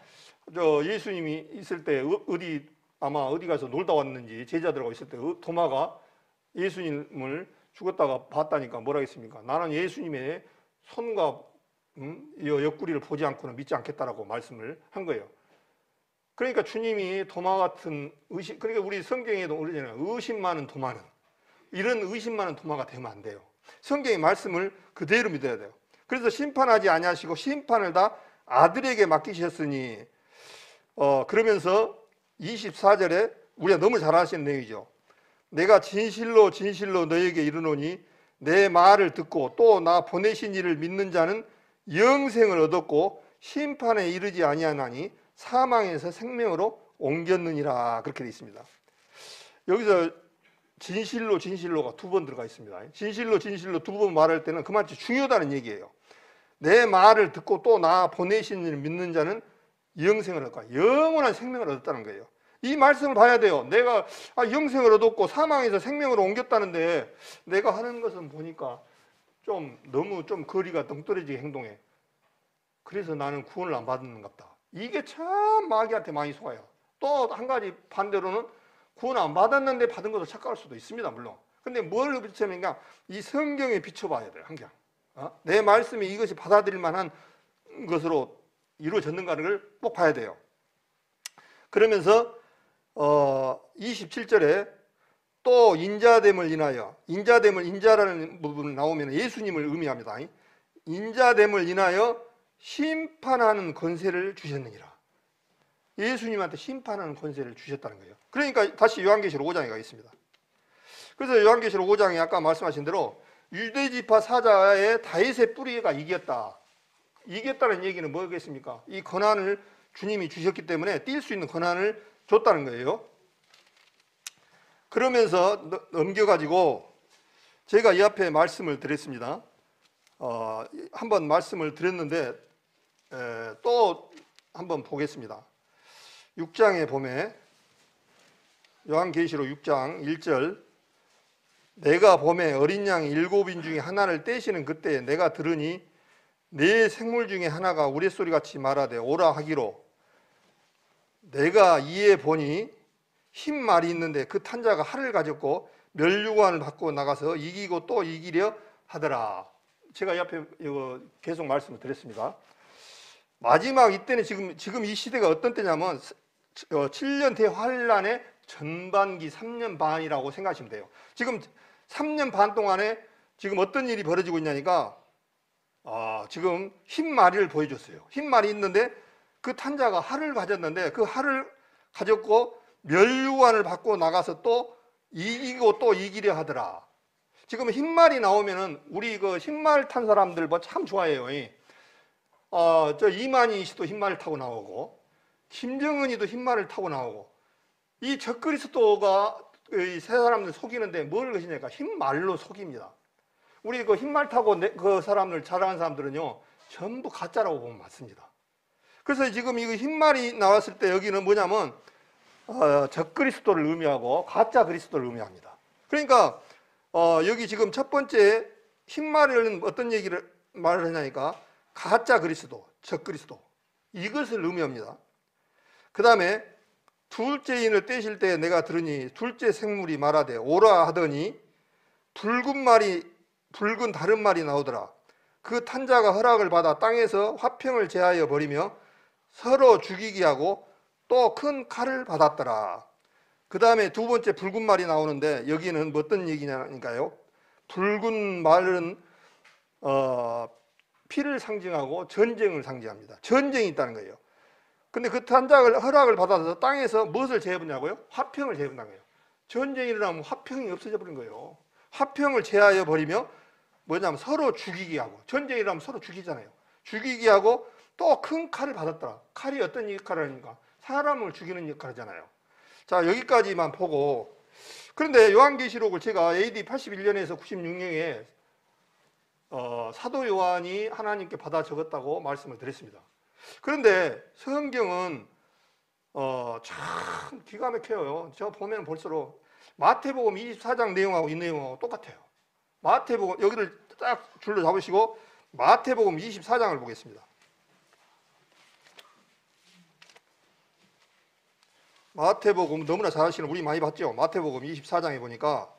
예수님이 있을 때 어디 가서 놀다 왔는지 제자들하고 있을 때 도마가 예수님을 죽었다가 봤다니까 뭐라 했습니까? 나는 예수님의 손과 옆구리를 보지 않고는 믿지 않겠다라고 말씀을 한 거예요. 그러니까 주님이 도마 같은 의심, 그러니까 우리 성경에도 그러잖아요. 의심 많은 도마는, 이런 의심 많은 도마가 되면 안 돼요. 성경의 말씀을 그대로 믿어야 돼요. 그래서 심판하지 아니하시고 심판을 다 아들에게 맡기셨으니, 그러면서 24절에 우리가 너무 잘 아시는 내용이죠. 내가 진실로 진실로 너에게 이르노니 내 말을 듣고 또 나 보내신 이를 믿는 자는 영생을 얻었고 심판에 이르지 아니하나니 사망에서 생명으로 옮겼느니라. 그렇게 되어 있습니다. 여기서 진실로 진실로가 두 번 들어가 있습니다. 진실로 진실로 두 번 말할 때는 그만큼 중요하다는 얘기예요. 내 말을 듣고 또 나 보내신 이를 믿는 자는 영생을 얻고 영원한 생명을 얻었다는 거예요. 이 말씀을 봐야 돼요. 내가 영생을 얻었고 사망에서 생명으로 옮겼다는데 내가 하는 것은 보니까 너무 거리가 덩떨어지게 행동해. 그래서 나는 구원을 안 받는 것 같다. 이게 참 마귀한테 많이 속아요. 또 한 가지 반대로는 구원 안 받았는데 받은 것을 착각할 수도 있습니다. 물론. 근데 뭘 비춰니까 이 성경에 비춰봐야 돼요. 항상. 내 말씀이 이것이 받아들일 만한 것으로 이루어졌는가를 걸 꼭 봐야 돼요. 그러면서 27절에 또 인자됨을 인하여, 인자라는 부분이 나오면 예수님을 의미합니다. 인자됨을 인하여 심판하는 권세를 주셨느니라. 예수님한테 심판하는 권세를 주셨다는 거예요. 그러니까 다시 요한계시록 5장에 가겠습니다. 그래서 요한계시록 5장에 아까 말씀하신 대로 유대지파 사자의 다윗의 뿌리가 이겼다. 이겼다는 얘기는 뭐겠습니까? 이 권한을 주님이 주셨기 때문에 뛸 수 있는 권한을 줬다는 거예요. 그러면서 넘겨가지고 제가 이 앞에 말씀을 드렸습니다. 한번 말씀을 드렸는데 또 한번 보겠습니다. 6장에 보면 요한계시록 6장 1절 내가 보매 어린 양 7인 중에 하나를 떼시는 그때 내가 들으니 네 생물 중에 하나가 우레소리같이 말하되 오라 하기로 내가 이에 보니 흰 말이 있는데 그 탄자가 활을 가졌고 멸류관을 받고 나가서 이기고 또 이기려 하더라. 제가 옆에 이거 계속 말씀을 드렸습니다. 마지막 이때는 지금 이 시대가 어떤 때냐면 7년 대환란의 전반기 3년 반이라고 생각하시면 돼요. 지금 3년 반 동안에 지금 어떤 일이 벌어지고 있냐니까 지금 흰 마리를 보여줬어요. 흰 말이 있는데 그 탄자가 활을 가졌는데 그 활을 가졌고 멸류관을 받고 나가서 또 이기고 또 이기려 하더라. 지금 흰 말이 나오면은 우리 그 흰 말 탄 사람들 뭐 참 좋아해요. 저 이만희 씨도 흰 말을 타고 나오고 김정은이도 흰 말을 타고 나오고 이 적그리스도가 이 세 사람들 속이는데 뭘 것이냐니까 흰 말로 속입니다. 우리 그 흰 말 타고 그 사람들 자랑하는 사람들은요 전부 가짜라고 보면 맞습니다. 그래서 지금 이거 흰 말이 나왔을 때 여기는 뭐냐면 적그리스도를 의미하고 가짜 그리스도를 의미합니다. 그러니까 여기 지금 첫 번째 흰 말은 어떤 말을 하냐니까 가짜 그리스도, 적그리스도 이것을 의미합니다. 그 다음에 둘째 인을 떼실 때 내가 들으니 둘째 생물이 말하되 오라 하더니 붉은 다른 말이 나오더라. 그 탄자가 허락을 받아 땅에서 화평을 제하여 버리며 서로 죽이게 하고 또 큰 칼을 받았더라. 그 다음에 두 번째 붉은 말이 나오는데 여기는 어떤 얘기냐니까요. 붉은 말은 피를 상징하고 전쟁을 상징합니다. 전쟁이 있다는 거예요. 근데 그 탄자를 허락을 받아서 땅에서 무엇을 제해보냐고요? 화평을 제해본다는 거예요. 전쟁이 일어나면 화평이 없어져 버린 거예요. 화평을 제하여 버리며 뭐냐면 서로 죽이게 하고, 전쟁이 일어나면 서로 죽이잖아요. 죽이게 하고 또 큰 칼을 받았더라. 칼이 어떤 역할을 하니까 사람을 죽이는 역할이잖아요. 자, 여기까지만 보고, 그런데 요한계시록을 제가 AD 81년에서 96년에 사도 요한이 하나님께 받아 적었다고 말씀을 드렸습니다. 그런데 성경은 참 기가 막혀요. 저 보면 볼수록 마태복음 24장 내용하고 이 내용하고 똑같아요. 마태복음 여기를 딱 줄로 잡으시고 마태복음 24장을 보겠습니다. 마태복음 너무나 잘 아시는 우리 많이 봤죠? 마태복음 24장에 보니까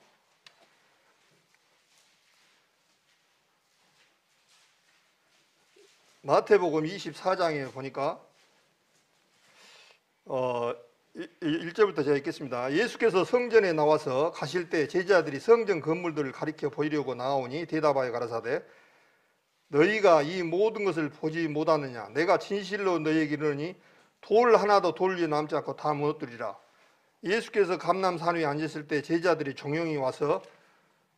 마태복음 24장에 보니까 1절부터 제가 읽겠습니다. 예수께서 성전에 나와서 가실 때 제자들이 성전 건물들을 가리켜 보이려고 나오니 대답하여 가라사대 너희가 이 모든 것을 보지 못하느냐 내가 진실로 너희에게 이르노니 돌 하나도 돌 위에 남지 않고 다 무너뜨리라. 예수께서 감람산 위에 앉으실 때 제자들이 종용이 와서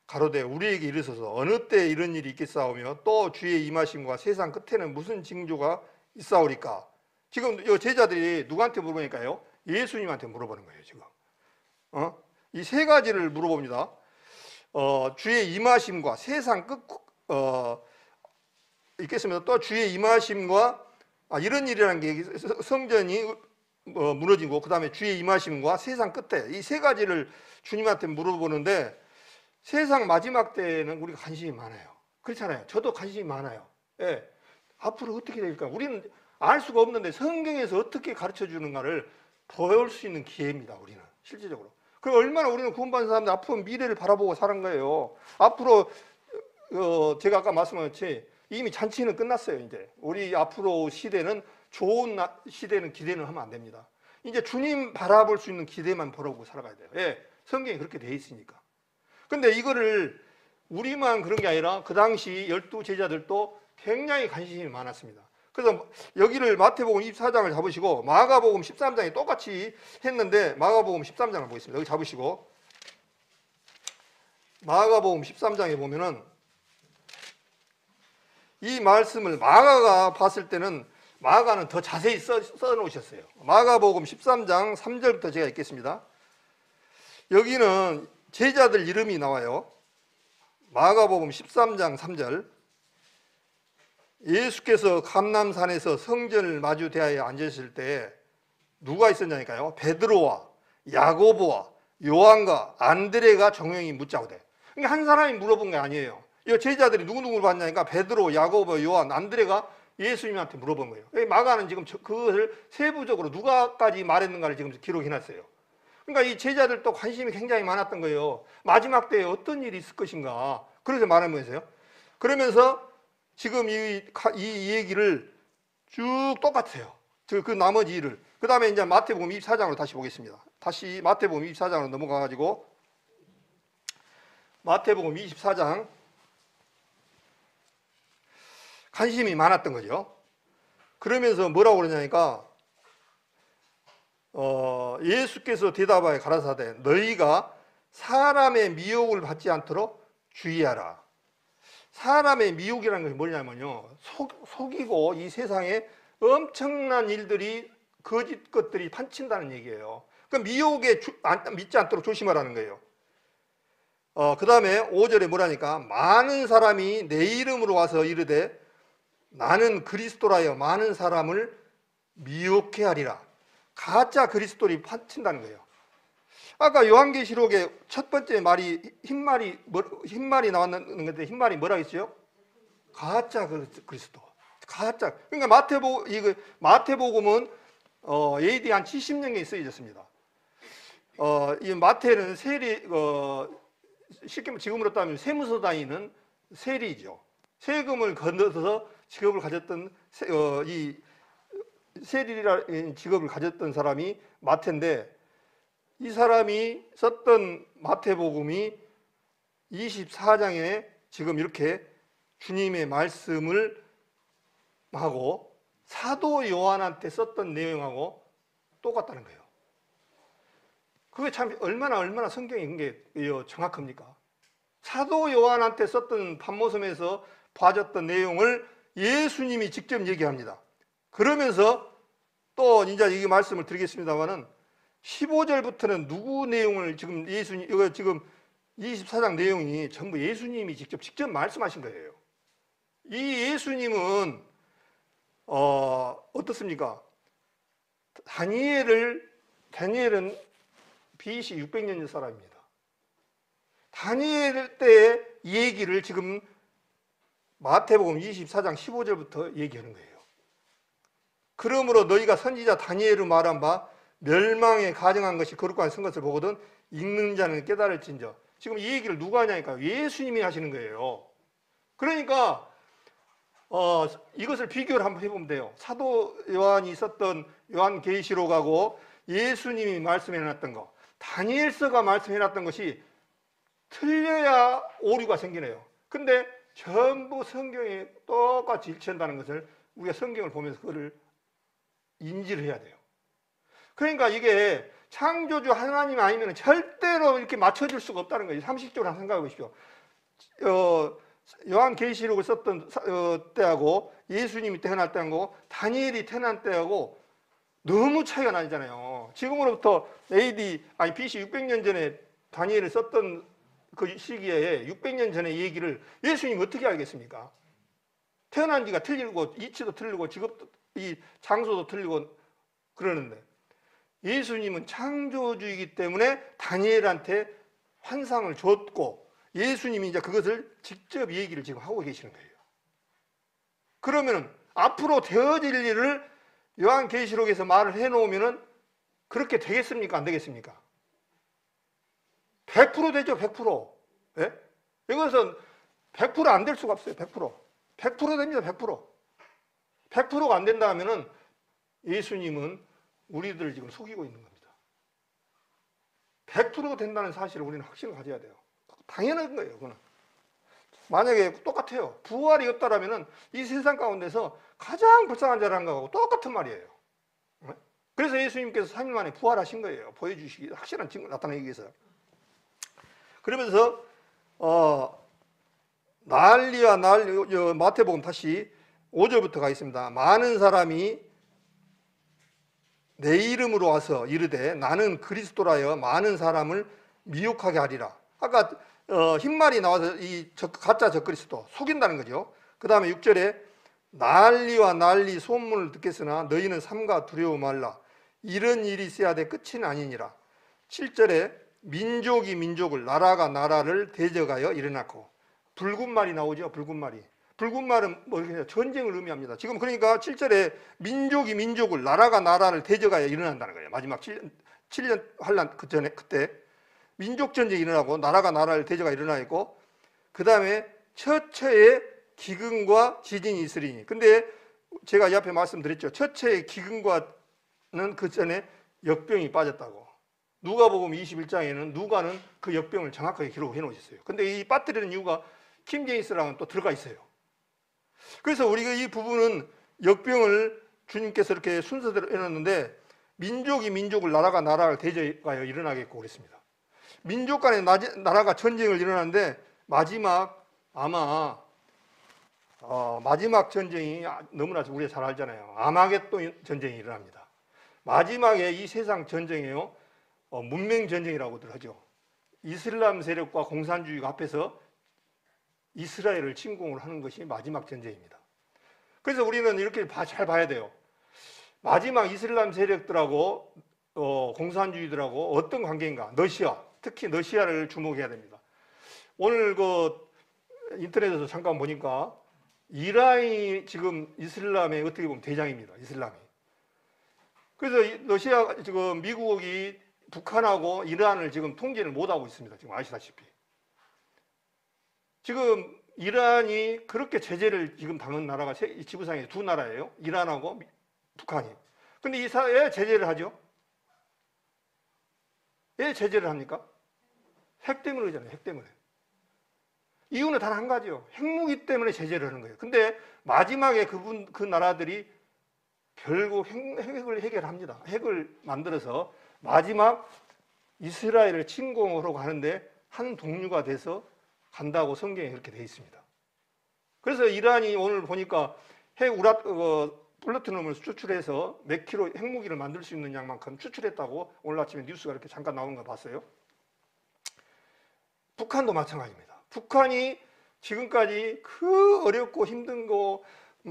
가로되 우리에게 이르소서 어느 때 이런 일이 있겠사오며 또 주의 임하심과 세상 끝에는 무슨 징조가 있사오리까. 지금 이 제자들이 누구한테 물어보니까요? 예수님한테 물어보는 거예요. 지금 이 세 가지를 물어봅니다. 주의 임하심과 세상 끝 있겠습니다. 또 주의 임하심과 이런 일이라는 게 성전이 무너지고 그 다음에 주의 임하심과 세상 끝에 이 세 가지를 주님한테 물어보는데 세상 마지막 때는 우리가 관심이 많아요. 그렇잖아요. 저도 관심이 많아요. 예. 앞으로 어떻게 될까? 우리는 알 수가 없는데 성경에서 어떻게 가르쳐 주는가를 볼 수 있는 기회입니다. 우리는 실질적으로. 그 얼마나 우리는 구원받은 사람들 앞으로 미래를 바라보고 사는 거예요. 앞으로 제가 아까 말씀하셨지 이미 잔치는 끝났어요. 이제 우리 앞으로 시대는 좋은 시대는 기대는 하면 안 됩니다. 이제 주님 바라볼 수 있는 기대만 바라보고 살아가야 돼요. 예, 성경이 그렇게 돼 있으니까. 근데 이거를 우리만 그런 게 아니라 그 당시 12 제자들도 굉장히 관심이 많았습니다. 그래서 여기를 마태복음 24장을 잡으시고 마가복음 13장에 똑같이 했는데 마가복음 13장을 보겠습니다. 여기 잡으시고 마가복음 13장에 보면은 이 말씀을 마가가 봤을 때는 마가는 더 자세히 써놓으셨어요. 마가복음 13장 3절부터 제가 읽겠습니다. 여기는 제자들 이름이 나와요. 마가복음 13장 3절 예수께서 감람산에서 성전을 마주 대하여 앉으실 때 누가 있었냐니까요. 베드로와 야고보와 요한과 안드레가 정령이 묻자오되. 그러니까 한 사람이 물어본 게 아니에요. 이 제자들이 누구누구를 봤냐니까 베드로, 야고보, 요한, 안드레가 예수님한테 물어본 거예요. 마가는 지금 그것을 세부적으로 누가까지 말했는가를 지금 기록해놨어요. 그러니까 이 제자들도 관심이 굉장히 많았던 거예요. 마지막 때에 어떤 일이 있을 것인가. 그래서 말한 거였어요. 그러면서 지금 이 얘기를 쭉 똑같아요. 그 나머지 일을. 그 다음에 이제 마태복음 24장으로 다시 보겠습니다. 다시 마태복음 24장으로 넘어가가지고 마태복음 24장 관심이 많았던 거죠. 그러면서 뭐라고 그러냐니까 예수께서 대답하여 가라사대 너희가 사람의 미혹을 받지 않도록 주의하라. 사람의 미혹이라는 것이 뭐냐면요. 속이고 이 세상에 엄청난 일들이 거짓 것들이 판친다는 얘기예요. 그 미혹에 믿지 않도록 조심하라는 거예요. 그 다음에 5절에 뭐라니까 많은 사람이 내 이름으로 와서 이르되 나는 그리스도라여 많은 사람을 미혹해 하리라. 가짜 그리스도를 판친다는 거예요. 아까 요한계시록의 첫 번째 말이 흰말이 나왔는 건데 흰말이 뭐라 했어요? 가짜 그리스도. 가짜. 그러니까 마태복음은 AD 한 70년경에 쓰여졌습니다. 이 마태는 세리 쉽게 지금으로 따면 세무서 다니는 세리죠. 세금을 건너서 직업을 가졌던 이 세리라는 직업을 가졌던 사람이 마태인데 이 사람이 썼던 마태복음이 24장에 지금 이렇게 주님의 말씀을 하고 사도 요한한테 썼던 내용하고 똑같다는 거예요. 그게 참 얼마나 성경이 게 정확합니까? 사도 요한한테 썼던 판모섬에서 봐줬던 내용을 예수님이 직접 얘기합니다. 그러면서 또 이제 이 말씀을 드리겠습니다만은 15절부터는 누구 내용을 지금 이거 지금 24장 내용이 전부 예수님이 직접 말씀하신 거예요. 이 예수님은 어떻습니까? 다니엘은 BC 600년 전 사람입니다. 다니엘 때의 이 얘기를 지금 마태복음 24장 15절부터 얘기하는 거예요. 그러므로 너희가 선지자 다니엘을 말한 바 멸망에 가정한 것이 거룩한 쓴 것을 보거든 읽는 자는 깨달을진저. 지금 이 얘기를 누가 하냐니까 예수님이 하시는 거예요. 그러니까 이것을 비교를 한번 해보면 돼요. 사도 요한이 썼던 요한계시록하고 예수님이 말씀해놨던 거, 다니엘서가 말씀해놨던 것이 틀려야 오류가 생기네요. 근데 전부 성경에 똑같이 일치한다는 것을 우리가 성경을 보면서 그거를 인지를 해야 돼요. 그러니까 이게 창조주 하나님 아니면 절대로 이렇게 맞춰줄 수가 없다는 거예요. 상식적으로 한번 생각해 보십시오. 요한계시록을 썼던 때하고 예수님이 태어날 때하고 다니엘이 태어난 때하고 너무 차이가 나잖아요. 지금으로부터 BC 600년 전에 다니엘을 썼던 그 시기에 600년 전의 얘기를 예수님이 어떻게 알겠습니까? 태어난 지가 틀리고 이치도 틀리고 직업도 이 장소도 틀리고 그러는데 예수님은 창조주이기 때문에 다니엘한테 환상을 줬고 예수님이 이제 그것을 직접 얘기를 지금 하고 계시는 거예요. 그러면 앞으로 되어질 일을 요한계시록에서 말을 해놓으면 그렇게 되겠습니까? 안 되겠습니까? 100% 되죠, 100%. 예? 이것은 100% 안 될 수가 없어요, 100%. 100% 됩니다, 100%. 100%가 안 된다 하면은 예수님은 우리들을 지금 속이고 있는 겁니다. 100% 된다는 사실을 우리는 확신을 가져야 돼요. 당연한 거예요, 그거는. 만약에 똑같아요. 부활이 없다라면은 이 세상 가운데서 가장 불쌍한 자라는 거하고 똑같은 말이에요. 그래서 예수님께서 3일 만에 부활하신 거예요. 보여주시기, 확실한 증거 나타내기 위해서. 그러면서 난리와 난리, 마태복음 다시 5절부터 가겠습니다. 많은 사람이 내 이름으로 와서 이르되 나는 그리스도라여 많은 사람을 미혹하게 하리라. 아까 흰말이 나와서 이 가짜 적그리스도 속인다는 거죠. 그 다음에 6절에 난리와 난리 소문을 듣겠으나 너희는 삼가 두려워 말라. 이런 일이 있어야 돼 끝은 아니니라. 7절에 민족이 민족을 나라가 나라를 대적하여 일어났고 붉은 말이 나오죠. 붉은 말이. 붉은 말은 뭐 전쟁을 의미합니다. 지금 그러니까 7절에 민족이 민족을 나라가 나라를 대적하여 일어난다는 거예요. 마지막 7년 환란 그때 민족 전쟁이 일어나고 나라가 나라를 대적하여 일어나 있고 그 다음에 처처의 기근과 지진이 있으리니. 근데 제가 이 앞에 말씀드렸죠. 처처의 기근과는 그 전에 역병이 빠졌다고. 누가복음 21장에는 누가는 그 역병을 정확하게 기록해 놓으셨어요. 근데 이 빠뜨리는 이유가 킹제임스랑은 또 들어가 있어요. 그래서 우리가 이 부분은 역병을 주님께서 이렇게 순서대로 해놨는데 민족이 민족을 나라가 나라를 대적하여 일어나겠고 그랬습니다. 민족 간의 나라가 전쟁을 일어나는데 마지막 아마 마지막 전쟁이 너무나 우리가 잘 알잖아요. 아마겟돈 전쟁이 일어납니다. 마지막에 이 세상 전쟁이에요. 문명 전쟁이라고들 하죠. 이슬람 세력과 공산주의가 합해서 이스라엘을 침공을 하는 것이 마지막 전쟁입니다. 그래서 우리는 이렇게 잘 봐야 돼요. 마지막 이슬람 세력들하고 공산주의들하고 어떤 관계인가? 러시아, 특히 러시아를 주목해야 됩니다. 오늘 그 인터넷에서 잠깐 보니까 이란이 지금 이슬람의 어떻게 보면 대장입니다. 이슬람이. 그래서 러시아 지금 미국이 북한하고 이란을 지금 통제를 못하고 있습니다. 지금 아시다시피. 지금 이란이 그렇게 제재를 지금 당한 나라가 지구상에 두 나라예요. 이란하고 북한이. 근데 왜 제재를 하죠? 왜 제재를 합니까? 핵 때문에 그러잖아요. 핵 때문에. 이유는 단 한 가지요. 핵무기 때문에 제재를 하는 거예요. 근데 마지막에 그 나라들이 결국 핵을 해결합니다. 핵을 만들어서 마지막 이스라엘을 침공하려고 하는데 한 동류가 돼서 간다고 성경에 그렇게 되어 있습니다. 그래서 이란이 오늘 보니까 플루토늄을 추출해서 몇 킬로 핵무기를 만들 수 있는 양만큼 추출했다고 오늘 아침에 뉴스가 이렇게 잠깐 나온 거 봤어요. 북한도 마찬가지입니다. 북한이 지금까지 그 어렵고 힘든 거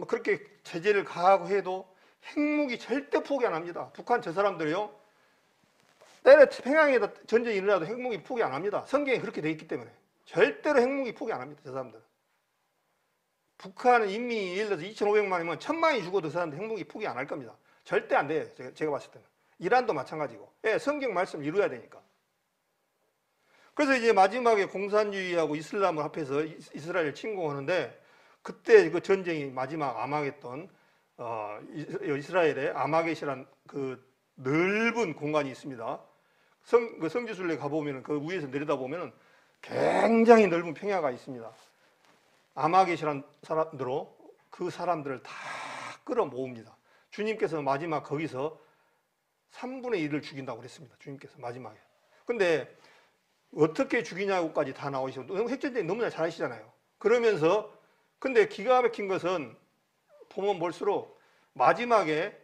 그렇게 제재를 가하고 해도 핵무기 절대 포기 안 합니다. 북한 저 사람들이요. 때려 평양에다 전쟁이 일어나도 핵무기 포기 안 합니다. 성경에 그렇게 돼 있기 때문에. 절대로 핵무기 포기 안 합니다. 저 사람들. 북한은 인민이 예를 들어서 2,500만이면 1,000만이 죽어도 그 사람들 핵무기 포기 안 할 겁니다. 절대 안 돼요. 제가 봤을 때는. 이란도 마찬가지고. 예, 성경 말씀 이루어야 되니까. 그래서 이제 마지막에 공산주의하고 이슬람을 합해서 이스라엘을 침공하는데 그때 그 전쟁이 마지막 아마겟돈, 이스라엘의 아마겟이란 그 넓은 공간이 있습니다. 그 성지순례 가보면 그 위에서 내려다보면 굉장히 넓은 평야가 있습니다. 아마겟이란 사람들로 그 사람들을 다 끌어모읍니다. 주님께서 마지막 거기서 3분의 1을 죽인다고 그랬습니다. 주님께서 마지막에. 근데 어떻게 죽이냐고까지 다 나오시고 핵전쟁 너무나 잘 아시잖아요. 그러면서 근데 기가 막힌 것은 보면 볼수록 마지막에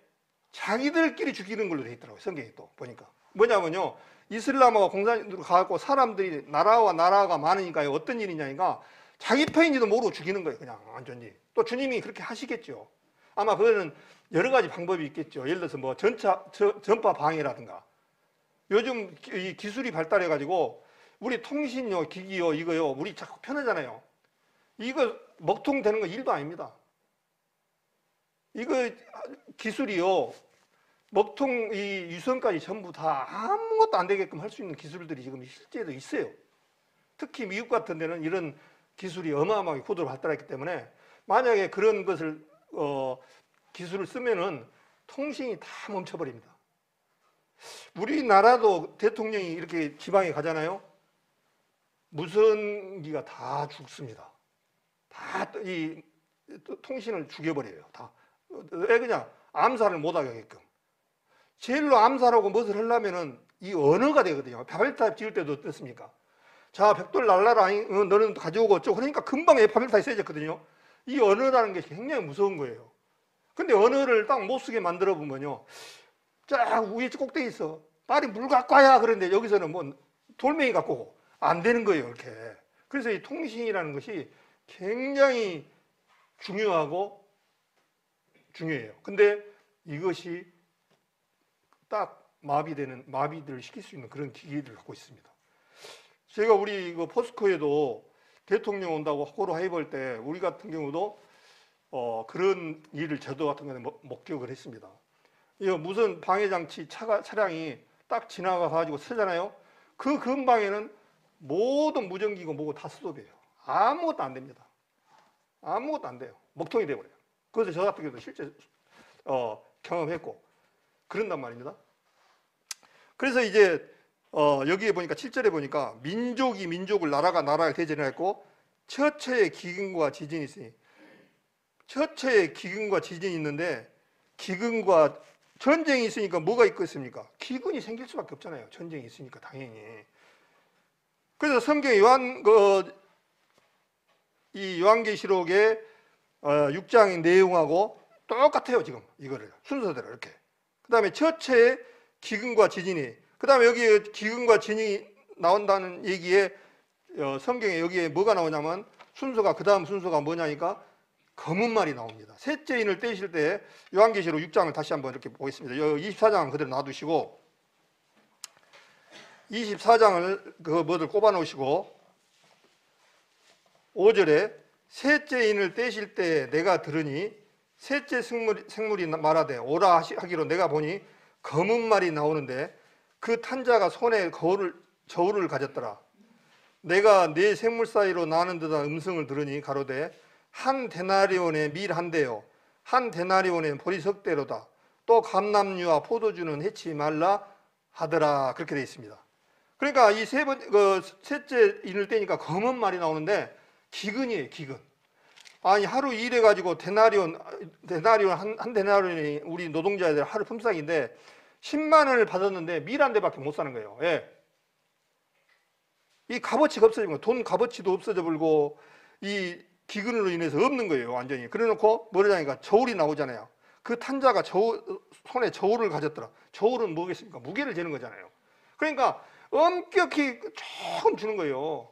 자기들끼리 죽이는 걸로 돼 있더라고요. 성경이 또 보니까. 뭐냐면요. 이슬람하고 공산주의로 가고 사람들이 나라가 많으니까 어떤 일이냐니까 자기 편인지도 모르고 죽이는 거예요. 그냥 완전히. 또 주님이 그렇게 하시겠죠. 아마 그거는 여러 가지 방법이 있겠죠. 예를 들어서 뭐 전파 방해라든가. 요즘 이 기술이 발달해 가지고 우리 통신요, 기기요, 이거요. 우리 자꾸 편하잖아요. 이거 먹통되는 거 일도 아닙니다. 이거 기술이요. 먹통 이 유선까지 전부 다 아무것도 안 되게끔 할 수 있는 기술들이 지금 실제로 있어요. 특히 미국 같은 데는 이런 기술이 어마어마하게 고도로 발달했기 때문에 만약에 그런 것을 기술을 쓰면은 통신이 다 멈춰버립니다. 우리나라도 대통령이 이렇게 지방에 가잖아요. 무선기가 다 죽습니다. 다 이 통신을 죽여버려요. 다. 왜 그냥 암살을 못하게 하게끔. 제일로 암살하고 무엇을 하려면은 이 언어가 되거든요. 파벨탑 지을 때도 어떻습니까? 자, 벽돌 날라라. 너는 가져오고 어쩌고. 그러니까 금방 파벨탑이 세졌거든요. 이 언어라는 게 굉장히 무서운 거예요. 근데 언어를 딱 못 쓰게 만들어 보면요. 쫙 위에 꼭대기 있어. 빨리 물 갖고 와야. 그런데 여기서는 뭐 돌멩이 갖고 오고. 안 되는 거예요. 이렇게. 그래서 이 통신이라는 것이 굉장히 중요해요. 근데 이것이 딱 마비를 시킬 수 있는 그런 기기를 갖고 있습니다. 제가 우리 이거 포스코에도 대통령 온다고 호로 하입할 때 우리 같은 경우도 그런 일을 저도 같은 경우는 목격을 했습니다. 이거 무슨 방해장치 차량이 딱 지나가 가지고 서잖아요. 그 근방에는 모든 무전기고 뭐고 다 스톱이에요. 아무것도 안 됩니다. 아무것도 안 돼요. 먹통이 돼버려요. 그래서 저 같은 경우도 실제 경험했고 그런단 말입니다. 그래서 이제 여기에 보니까 7절에 보니까 민족이 민족을 나라가 나라를 대전했고 처처의 기근과 지진이 있으니 처처의 기근과 지진이 있는데 기근과 전쟁이 있으니까 뭐가 있겠습니까? 기근이 생길 수밖에 없잖아요. 전쟁이 있으니까 당연히. 그래서 성경 이 요한계시록의 6장의 내용하고 똑같아요. 지금 이거를 순서대로 이렇게. 그 다음에 처처의 기근과 지진이, 그 다음에 여기 기근과 지진이 나온다는 얘기에 성경에 여기에 뭐가 나오냐면 순서가 그 다음 순서가 뭐냐니까 검은 말이 나옵니다. 셋째 인을 떼실 때 요한계시록 6장을 다시 한번 이렇게 보겠습니다. 24장은 그대로 놔두시고 24장을 뭐들 꼽아 놓으시고 5절에 셋째 인을 떼실 때 내가 들으니 셋째 생물이 말하되 오라 하기로 내가 보니 검은 말이 나오는데 그 탄자가 손에 저울을 가졌더라. 내가 네 생물 사이로 나는 듯한 음성을 들으니 가로되 한 데나리온의 밀 한 대요 한 데나리온의 보리석 대로다. 또 감람류와 포도주는 해치 말라 하더라. 그렇게 되어 있습니다. 그러니까 이 셋째 인을 떼니까 검은 말이 나오는데 기근이에요. 기근. 아니 하루 일해 가지고 데나리온 한 데나리온이 우리 노동자들 하루 품삯인데 10만 원을 받았는데 밀 한 대밖에 못 사는 거예요. 예. 이 값어치가 없어지고 돈 값어치도 없어져 버리고 이 기근으로 인해서 없는 거예요. 완전히. 그래 놓고 뭐라니까 저울이 나오잖아요. 그 탄자가 손에 저울을 가졌더라. 저울은 뭐겠습니까? 무게를 재는 거잖아요. 그러니까 엄격히 조금 주는 거예요.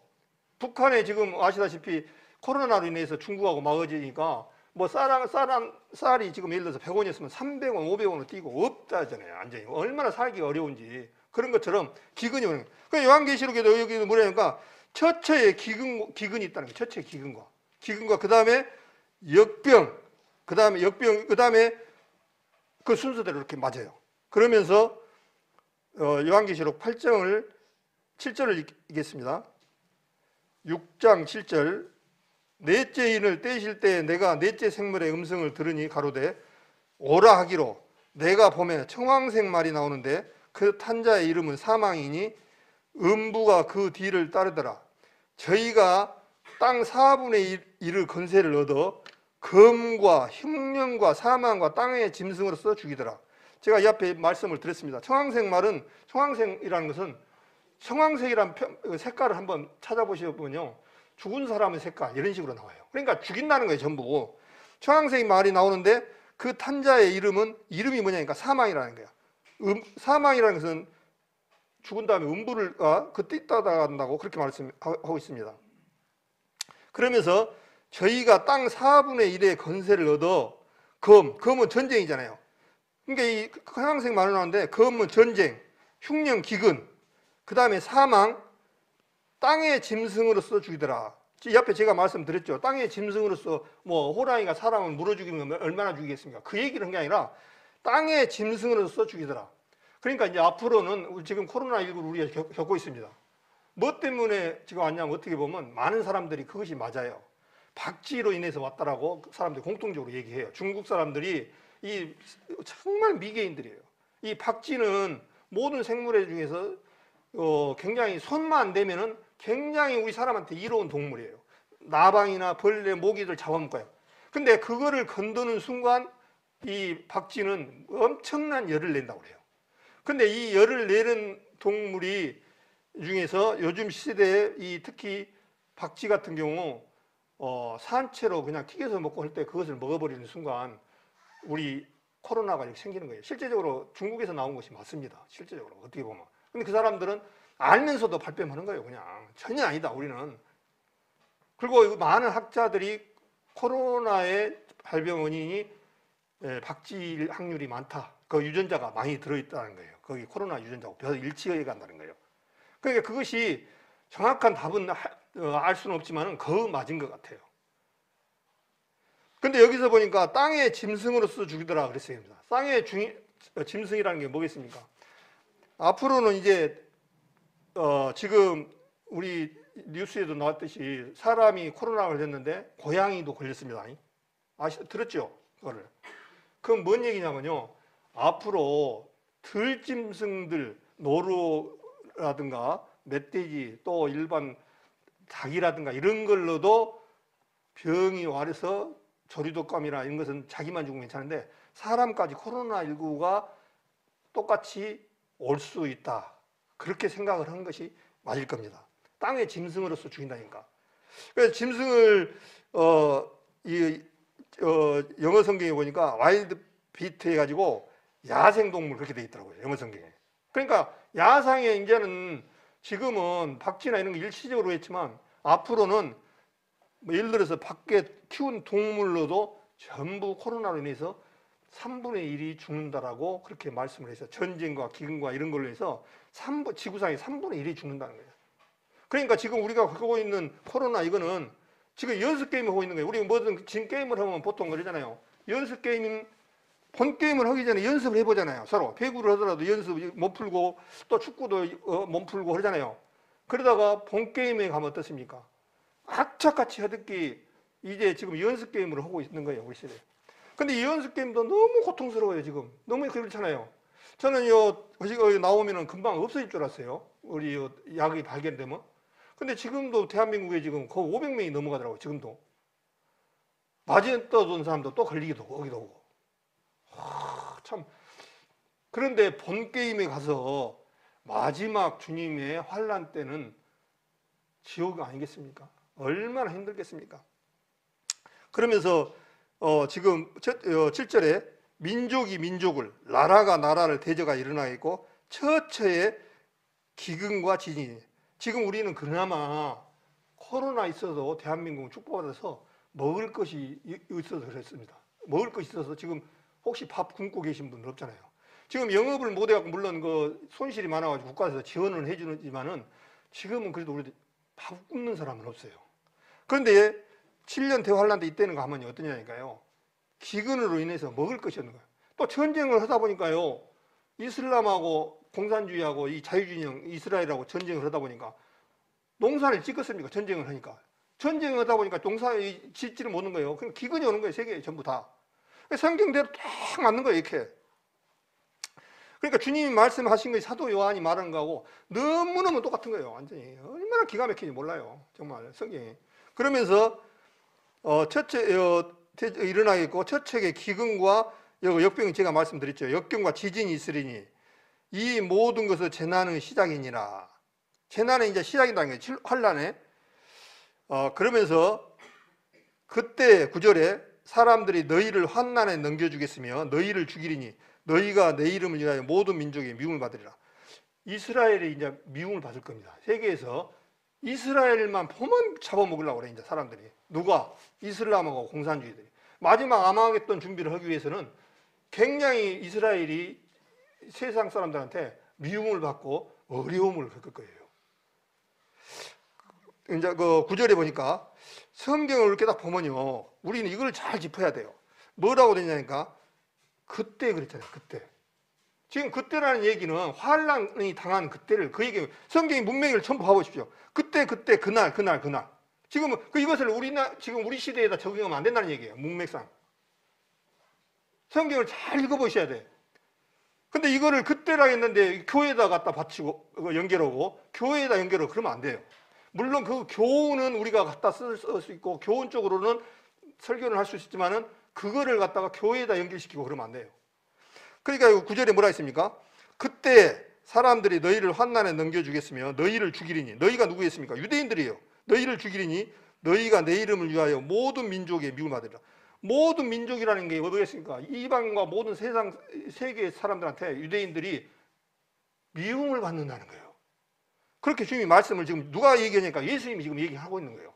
북한에 지금 아시다시피 코로나로 인해서 중국하고 막아지니까 뭐 쌀이 지금 예를 들어서 100원이었으면 300원, 500원으로 뛰고 없다잖아요. 완전히 얼마나 살기 어려운지 그런 것처럼 기근이 오는 거예요. 그 요한계시록에도 여기도 뭐냐니까 처처에 기근이 있다는 거예요. 처처에 기근과 그 다음에 역병, 그 다음에 그 순서대로 이렇게 맞아요. 그러면서 요한계시록 8장을 7절을 읽겠습니다. 6장 7절. 넷째 인을 떼실 때 내가 넷째 생물의 음성을 들으니 가로되 오라 하기로 내가 보매 청황색 말이 나오는데 그 탄자의 이름은 사망이니 음부가 그 뒤를 따르더라. 저희가 땅 4분의 1을 건세를 얻어 검과 흉년과 사망과 땅의 짐승으로서 죽이더라. 제가 이 앞에 말씀을 드렸습니다. 청황색 말은 청황색이라는 것은 청황색이라는 색깔을 한번 찾아보시면요. 죽은 사람의 색깔 이런 식으로 나와요. 그러니까 죽인다는 거예요. 전부. 청황색 말이 나오는데 그 탄자의 이름이 뭐냐니까 사망이라는 거야. 사망이라는 것은 죽은 다음에 음부를 그 띠따다간다고 그렇게 말씀하고 있습니다. 그러면서 저희가 땅 4분의 1의 건세를 얻어 검은 전쟁이잖아요. 그러니까 이 청황색 말이 나오는데 검은 전쟁, 흉년, 기근, 그 다음에 사망, 땅의 짐승으로서 죽이더라. 이 앞에 제가 말씀드렸죠. 땅의 짐승으로서 뭐 호랑이가 사람을 물어 죽이면 얼마나 죽이겠습니까? 그 얘기를 한 게 아니라 땅의 짐승으로서 죽이더라. 그러니까 이제 앞으로는 지금 코로나19를 우리가 겪고 있습니다. 뭐 때문에 지금 왔냐면 어떻게 보면 많은 사람들이 그것이 맞아요. 박쥐로 인해서 왔다라고 사람들이 공통적으로 얘기해요. 중국 사람들이 정말 미개인들이에요. 이 박쥐는 모든 생물의 중에서 굉장히 손만 대면은 굉장히 우리 사람한테 이로운 동물이에요. 나방이나 벌레, 모기들 잡아먹어요. 근데 그거를 건드는 순간 이 박쥐는 엄청난 열을 낸다고 그래요. 근데 이 열을 내는 동물이 중에서 요즘 시대에 특히 박쥐 같은 경우 산채로 그냥 튀겨서 먹고 할 때 그것을 먹어버리는 순간 우리 코로나가 이렇게 생기는 거예요. 실제적으로 중국에서 나온 것이 맞습니다. 실제적으로 어떻게 보면. 근데 그 사람들은 알면서도 발뺌하는 거예요. 그냥 전혀 아니다 우리는. 그리고 많은 학자들이 코로나의 발병 원인이 박쥐 확률이 많다. 그 유전자가 많이 들어있다는 거예요. 거기 코로나 유전자하고 별 일치해 간다는 거예요. 그러니까 그것이 정확한 답은 알 수는 없지만 거의 맞은 것 같아요. 근데 여기서 보니까 땅의 짐승으로서 죽이더라 그랬어요. 땅의 짐승이라는 게 뭐겠습니까? 앞으로는 이제 지금 우리 뉴스에도 나왔듯이 사람이 코로나를 걸렸는데 고양이도 걸렸습니다. 들었죠? 그거를. 그건 뭔 얘기냐면요. 앞으로 들짐승들, 노루라든가 멧돼지 또 일반 닭이라든가 이런 걸로도 병이 와서 조류독감이나 이런 것은 자기만 죽으면 괜찮은데 사람까지 코로나19가 똑같이 올 수 있다. 그렇게 생각을 하는 것이 맞을 겁니다. 땅의 짐승으로서 죽인다니까. 그래서 짐승을 영어 성경에 보니까 와일드 비트 해가지고 야생동물 그렇게 돼 있더라고요. 영어 성경에. 그러니까 야상에 이제는 지금은 박쥐나 이런 거 일시적으로 했지만 앞으로는 뭐 예를 들어서 밖에 키운 동물로도 전부 코로나로 인해서 3분의 1이 죽는다라고 그렇게 말씀을 했어요. 전쟁과 기근과 이런 걸로 해서 지구상의 3분의 1이 죽는다는 거예요. 그러니까 지금 우리가 갖고 있는 코로나 이거는 지금 연습 게임을 하고 있는 거예요. 우리가 뭐든 진 게임을 하면 보통 그러잖아요. 연습 게임, 본 게임을 하기 전에 연습을 해보잖아요. 서로 배구를 하더라도 연습 몸 풀고 또 축구도 몸 풀고 그러잖아요. 그러다가 본 게임에 가면 어떻습니까? 악착같이 하듯이 이제 지금 연습 게임을 하고 있는 거예요. 우리 시대에. 근데 이 연습 게임도 너무 고통스러워요. 지금 너무 그렇잖아요. 저는 여기 나오면은 금방 없어질 줄 알았어요. 우리 약이 발견되면. 근데 지금도 대한민국에 지금 거의 500명이 넘어가더라고요. 지금도. 맞았던 사람도 또 걸리기도 하고, 오기도 하고. 참. 그런데 본 게임에 가서 마지막 주님의 환난 때는 지옥 아니겠습니까? 얼마나 힘들겠습니까? 그러면서 지금 7절에 민족이 민족을, 나라가 나라를 대적하 일어나겠고 처처에 기근과 지진이. 지금 우리는 그나마 코로나 있어도 대한민국은 축복받아서 먹을 것이 있어서 그랬습니다. 먹을 것이 있어서 지금 혹시 밥 굶고 계신 분들 없잖아요. 지금 영업을 못 해갖고 물론 그 손실이 많아가지고 국가에서 지원을 해주지만은 지금은 그래도 우리 밥 굶는 사람은 없어요. 그런데 7년 대환란 때 이때는 가면요 어떠냐니까요. 기근으로 인해서 먹을 것이 없는 거예요. 또 전쟁을 하다 보니까요. 이슬람하고 공산주의하고 이 자유주의 이스라엘하고 전쟁을 하다 보니까 농사를 짓겠습니까? 전쟁을 하니까. 전쟁을 하다 보니까 농사를 짓지를 못하는 거예요. 그럼 기근이 오는 거예요. 세계에 전부 다. 성경대로 딱 맞는 거예요. 이렇게. 그러니까 주님이 말씀하신 것이 사도 요한이 말하는 거하고 너무너무 똑같은 거예요. 완전히. 얼마나 기가 막히는지 몰라요. 정말 성경이. 그러면서 첫째 일어나겠고 첫 책의 기근과 역병이 제가 말씀드렸죠. 역경과 지진이 있으리니 이 모든 것은 재난의 시작이니라. 재난의 이제 시작이라는 게 환란에. 그러면서 그때 9절에 사람들이 너희를 환난에 넘겨주겠으며 너희를 죽이리니 너희가 내 이름을 위하여 모든 민족의 미움을 받으리라. 이스라엘이 이제 미움을 받을 겁니다. 세계에서 이스라엘만 보면 잡아먹으려고 그래 이제 사람들이. 누가? 이슬람하고 공산주의들이. 마지막 아마겟돈 준비를 하기 위해서는 굉장히 이스라엘이 세상 사람들한테 미움을 받고 어려움을 겪을 거예요. 이제 그 9절에 보니까 성경을 이렇게 딱 보면요. 우리는 이걸 잘 짚어야 돼요. 뭐라고 되냐니까 그때 그랬잖아요. 그때. 지금 그때라는 얘기는 환란이 당한 그때를 그 얘기 성경의 문맥을 전부 봐보십시오. 그때 그날. 지금은 이것을 지금 우리 시대에다 적용하면 안 된다는 얘기예요. 문맥상. 성경을 잘 읽어보셔야 돼. 근데 이거를 그때라 했는데 교회에다 갖다 바치고 연결하고 교회에다 연결하고 그러면 안 돼요. 물론 그 교훈은 우리가 갖다 쓸 수 있고 교훈 쪽으로는 설교를 할 수 있지만은 그거를 갖다가 교회에다 연결시키고 그러면 안 돼요. 그러니까 9절에 뭐라 했습니까? 그때 사람들이 너희를 환난에 넘겨주겠으며 너희를 죽이리니 너희가 누구였습니까? 유대인들이에요. 너희를 죽이리니 너희가 내 이름을 위하여 모든 민족의 미움을 받으리라. 모든 민족이라는 게 뭐겠습니까? 이방과 모든 세계 사람들한테 유대인들이 미움을 받는다는 거예요. 그렇게 주님이 말씀을 지금 누가 얘기하니까 예수님이 지금 얘기하고 있는 거예요.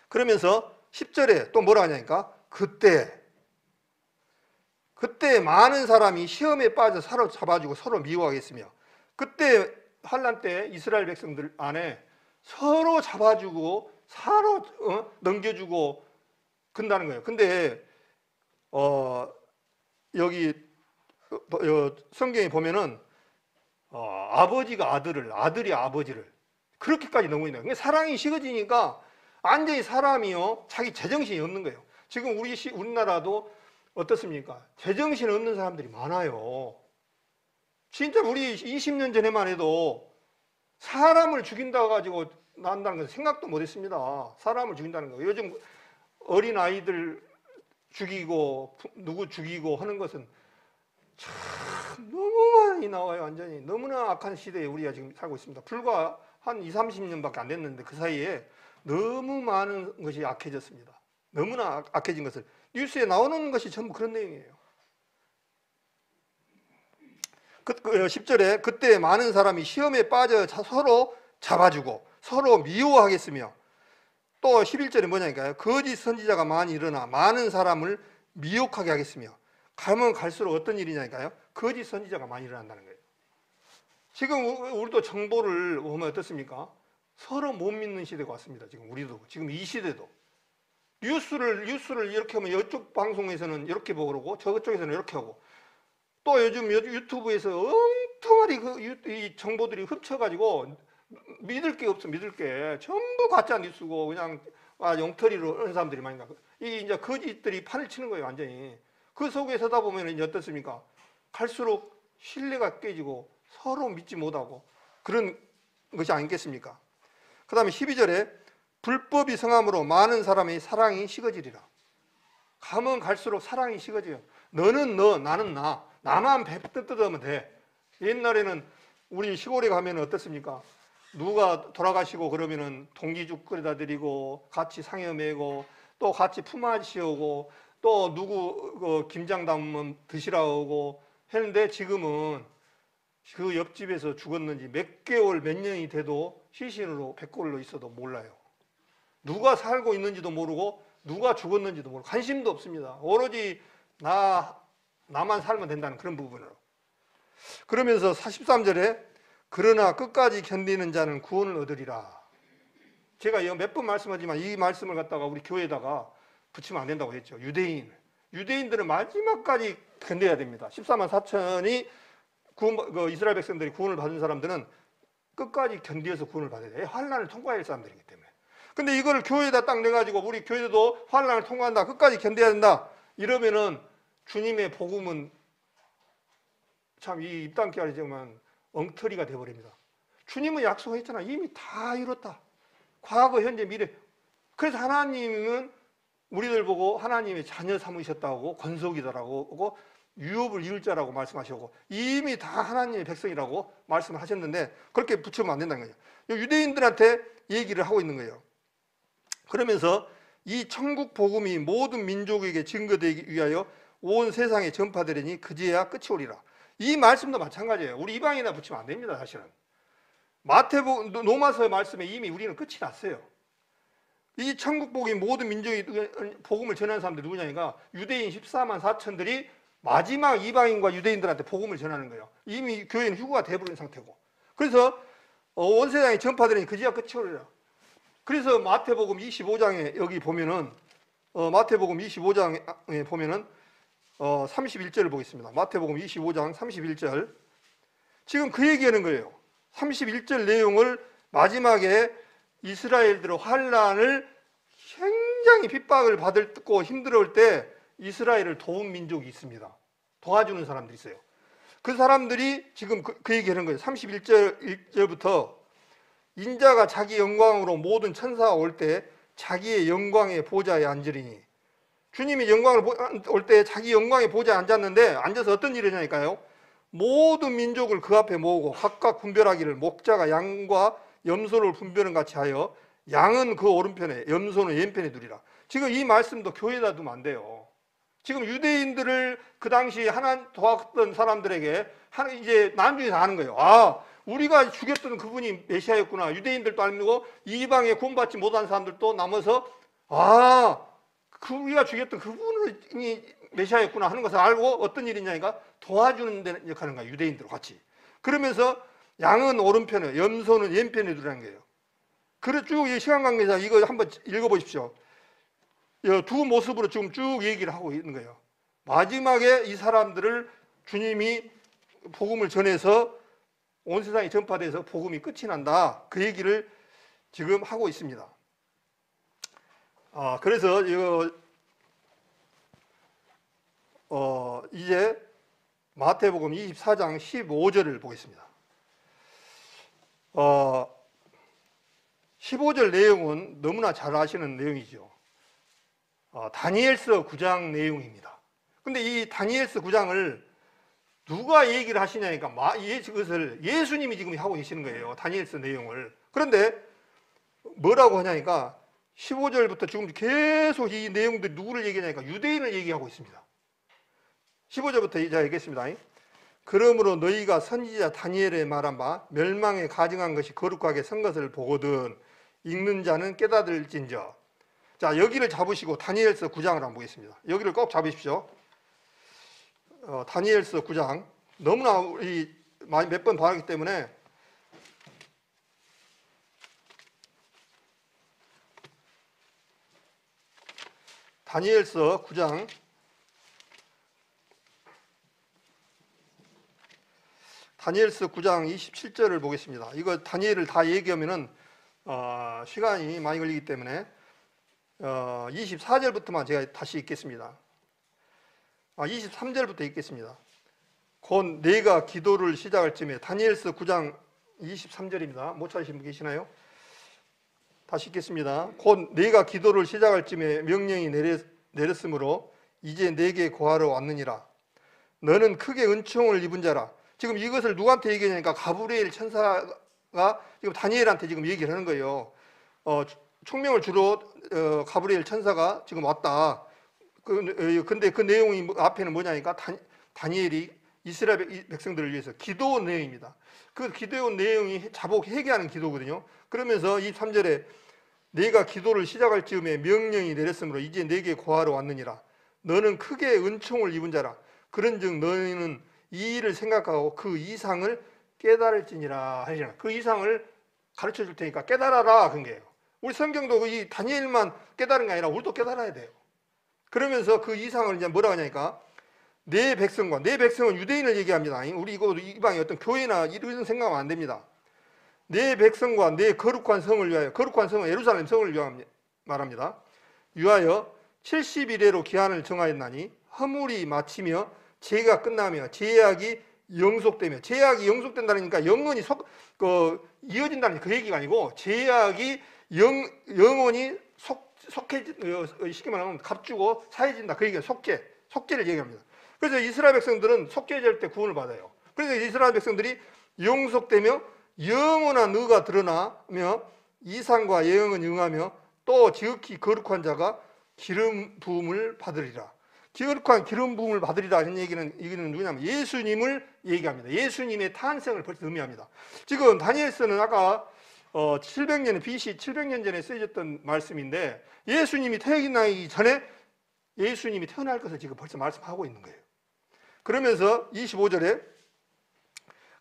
그러면서 10절에 또 뭐라 하냐니까 그때 많은 사람이 시험에 빠져 사로잡아주고 서로 미워하겠으며 그때 환란 때 이스라엘 백성들 안에 서로 잡아주고 서로 넘겨주고 그런다는 거예요. 근데 여기 성경에 보면은 아버지가 아들이 아버지를 그렇게까지 넘어있는 거예요. 사랑이 식어지니까 완전히 사람이요 자기 제정신이 없는 거예요. 지금 우리나라도 어떻습니까? 제정신 없는 사람들이 많아요. 진짜 우리 20년 전에만 해도 사람을 죽인다고 가지고 난다는 것은 생각도 못했습니다. 사람을 죽인다는 거. 요즘 어린 아이들 죽이고 누구 죽이고 하는 것은 참 너무 많이 나와요. 완전히 너무나 악한 시대에 우리가 지금 살고 있습니다. 불과 한 20, 30년밖에 안 됐는데 그 사이에 너무 많은 것이 악해졌습니다. 너무나 악해진 것을 뉴스에 나오는 것이 전부 그런 내용이에요. 10절에 그때 많은 사람이 시험에 빠져 서로 잡아주고 서로 미워하겠으며 또 11절에 뭐냐니까요. 거짓 선지자가 많이 일어나 많은 사람을 미혹하게 하겠으며 가면 갈수록 어떤 일이냐니까요. 거짓 선지자가 많이 일어난다는 거예요. 지금 우리도 정보를 보면 어떻습니까? 서로 못 믿는 시대가 왔습니다. 지금 이 시대도 뉴스를 이렇게 하면 이쪽 방송에서는 이렇게 보고 그러고 저쪽에서는 이렇게 하고 또 요즘 유튜브에서 엉뚱하게 이 정보들이 흡쳐가지고 믿을 게 없어. 믿을 게 전부 가짜 뉴스고 그냥 영터리로 하는 사람들이 많이 나고 이 이제 거짓들이 판을 치는 거예요. 완전히 그 속에 서다 보면 이제 어떻습니까? 갈수록 신뢰가 깨지고 서로 믿지 못하고 그런 것이 아니겠습니까? 그 다음에 12절에 불법이 성함으로 많은 사람의 사랑이 식어지리라. 가면 갈수록 사랑이 식어져요. 너는 너, 나는 나. 나만 뜯으면 돼. 옛날에는 우리 시골에 가면 어떻습니까? 누가 돌아가시고 그러면은 동기죽 끓여다 드리고 같이 상여 매고 또 같이 품앗이 오고 또 누구 김장 담으면 드시라 오고 했는데 지금은 그 옆집에서 죽었는지 몇 개월 몇 년이 돼도 시신으로 백골로 있어도 몰라요. 누가 살고 있는지도 모르고 누가 죽었는지도 모르고 관심도 없습니다. 오로지 나만 살면 된다는 그런 부분으로. 그러면서 43절에 그러나 끝까지 견디는 자는 구원을 얻으리라. 제가 몇 번 말씀하지만 이 말씀을 갖다가 우리 교회에다가 붙이면 안 된다고 했죠. 유대인들은 마지막까지 견뎌야 됩니다. 14만 4천이 이스라엘 백성들이 구원을 받은 사람들은 끝까지 견디어서 구원을 받아야 돼요. 환난을 통과해야 할 사람들이기 때문에. 근데 이걸 교회에다 딱 내가지고 우리 교회도 환난을 통과한다, 끝까지 견뎌야 된다, 이러면은 주님의 복음은 참 이 입담기 하지만 엉터리가 되어버립니다. 주님은 약속했잖아. 이미 다 이뤘다. 과거, 현재, 미래. 그래서 하나님은 우리들 보고 하나님의 자녀 삼으셨다고, 권속이다라고 하고 유업을 이룰 자라고 말씀하시고 이미 다 하나님의 백성이라고 말씀을 하셨는데 그렇게 붙이면 안 된다는 거예요. 유대인들한테 얘기를 하고 있는 거예요. 그러면서 이 천국 복음이 모든 민족에게 증거되기 위하여 온 세상에 전파되리니 그제야 끝이 오리라. 이 말씀도 마찬가지예요. 우리 이방인이나 붙이면 안 됩니다. 사실은 마태복음, 로마서의 말씀에 이미 우리는 끝이 났어요. 이 천국 복음이 모든 민족이 복음을 전하는 사람들이 누구냐니까 유대인 14만 4천들이 마지막 이방인과 유대인들한테 복음을 전하는 거예요. 이미 교회는 휴거가 돼버린 상태고. 그래서 온 세상에 전파되니 그제야 끝이 오리라. 그래서 마태복음 25장에 여기 보면은 마태복음 25장에 보면은 31절을 보겠습니다. 마태복음 25장 31절. 지금 그 얘기하는 거예요. 31절 내용을 마지막에 이스라엘들의 환난을 굉장히 핍박을 받고 힘들어할 때 이스라엘을 도운 민족이 있습니다. 도와주는 사람들이 있어요. 그 사람들이 지금 그 얘기하는 거예요. 31절부터 인자가 자기 영광으로 모든 천사가 올 때 자기의 영광의 보좌에 앉으리니, 주님이 영광을 올 때 자기 영광의 보좌에 앉았는데 앉아서 어떤 일을 하냐니까요. 모든 민족을 그 앞에 모으고 각각 분별하기를 목자가 양과 염소를 분별하는 같이 하여 양은 그 오른편에 염소는 왼편에 두리라. 지금 이 말씀도 교회에다 두면 안 돼요. 지금 유대인들을 그 당시 하나 도왔던 사람들에게 이제 나중에 다 아는 거예요. 아, 우리가 죽였던 그분이 메시아였구나. 유대인들도 알고 이방에 구원받지 못한 사람들도 남아서 우리가 죽였던 그분이 메시아였구나 하는 것을 알고 어떤 일이냐니까 도와주는 데 역할을 하는 거야. 유대인들 같이. 그러면서 양은 오른편에 염소는 왼편에 두라는 거예요. 그래 쭉 시간 관계상 이거 한번 읽어보십시오. 두 모습으로 지금 쭉 얘기를 하고 있는 거예요. 마지막에 이 사람들을 주님이 복음을 전해서 온 세상에 전파돼서 복음이 끝이 난다. 그 얘기를 지금 하고 있습니다. 그래서 이제 마태복음 24장 15절을 보겠습니다. 15절 내용은 너무나 잘 아시는 내용이죠. 다니엘서 9장 내용입니다. 근데 이 다니엘서 9장을 누가 얘기를 하시냐니까 그것을 예수님이 지금 하고 계시는 거예요. 다니엘서 내용을. 그런데 뭐라고 하냐니까 15절부터 지금 계속 이 내용들이 누구를 얘기하냐니까 유대인을 얘기하고 있습니다. 15절부터 이제 얘기했습니다. 그러므로 너희가 선지자 다니엘의 말한 바 멸망에 가증한 것이 거룩하게 선 것을 보거든 읽는 자는 깨닫을진저. 자, 여기를 잡으시고 다니엘서 9장을 한번 보겠습니다. 여기를 꼭 잡으십시오. 다니엘서 9장. 너무나 우리 몇 번 봐왔기 때문에 다니엘서 9장 다니엘서 9장 27절을 보겠습니다. 이거 다니엘을 다 얘기하면은 시간이 많이 걸리기 때문에 24절부터만 제가 다시 읽겠습니다. 23절부터 읽겠습니다. 곧 내가 기도를 시작할 쯤에 다니엘서 9장 23절입니다. 못 찾으신 분 계시나요? 다시 읽겠습니다. 곧 내가 기도를 시작할 쯤에 명령이 내렸으므로 이제 내게 고하러 왔느니라. 너는 크게 은총을 입은 자라. 지금 이것을 누구한테 얘기하냐니까 가브리엘 천사가 지금 다니엘한테 지금 얘기를 하는 거예요. 총명을 주러 가브리엘 천사가 지금 왔다. 근데 그 내용이 앞에는 뭐냐니까 다니엘이 이스라엘 백성들을 위해서 기도원 내용입니다. 그 기도원 내용이 자복 회개하는 기도거든요. 그러면서 23절에 네가 기도를 시작할 즈음에 명령이 내렸으므로 이제 내게 고하러 왔느니라. 너는 크게 은총을 입은 자라. 그런즉 너희는 이 일을 생각하고 그 이상을 깨달을지니라 하시나. 그 이상을 가르쳐 줄 테니까 깨달아라 그런 거예요. 우리 성경도 이 다니엘만 깨달은 게 아니라 우리도 깨달아야 돼요. 그러면서 그 이상을 이제 뭐라고 하냐니까 내 백성과, 내 백성은 유대인을 얘기합니다. 우리 이거 이방의 어떤 교회나 이런 생각하면 안 됩니다. 내 백성과 내 거룩한 성을 위하여, 거룩한 성은 예루살렘 성을 위하여 말합니다. 위하여 70일에로 기한을 정하였나니 허물이 마치며 죄가 끝나며 제약이 영속되며, 제약이 영속된다니까 영원히 이어진다는 그 얘기가 아니고 제약이 영원히 쉽게 말하면 값주고 사해진다 그 얘기가 속죄를 얘기합니다. 그래서 이스라엘 백성들은 속죄될 때 구원을 받아요. 그래서 이스라엘 백성들이 영속되며 영원한 의가 드러나며 이상과 예언은 응하며 또 지극히 거룩한 자가 기름 부음을 받으리라. 거룩한 기름 부음을 받으리라 하는 얘기는 누구냐면 예수님을 얘기합니다. 예수님의 탄생을 벌써 의미합니다. 지금 다니엘서는 아까 700년 BC 700년 전에 쓰여졌던 말씀인데 예수님이 태어나기 전에 예수님이 태어날 것을 지금 벌써 말씀하고 있는 거예요. 그러면서 25절에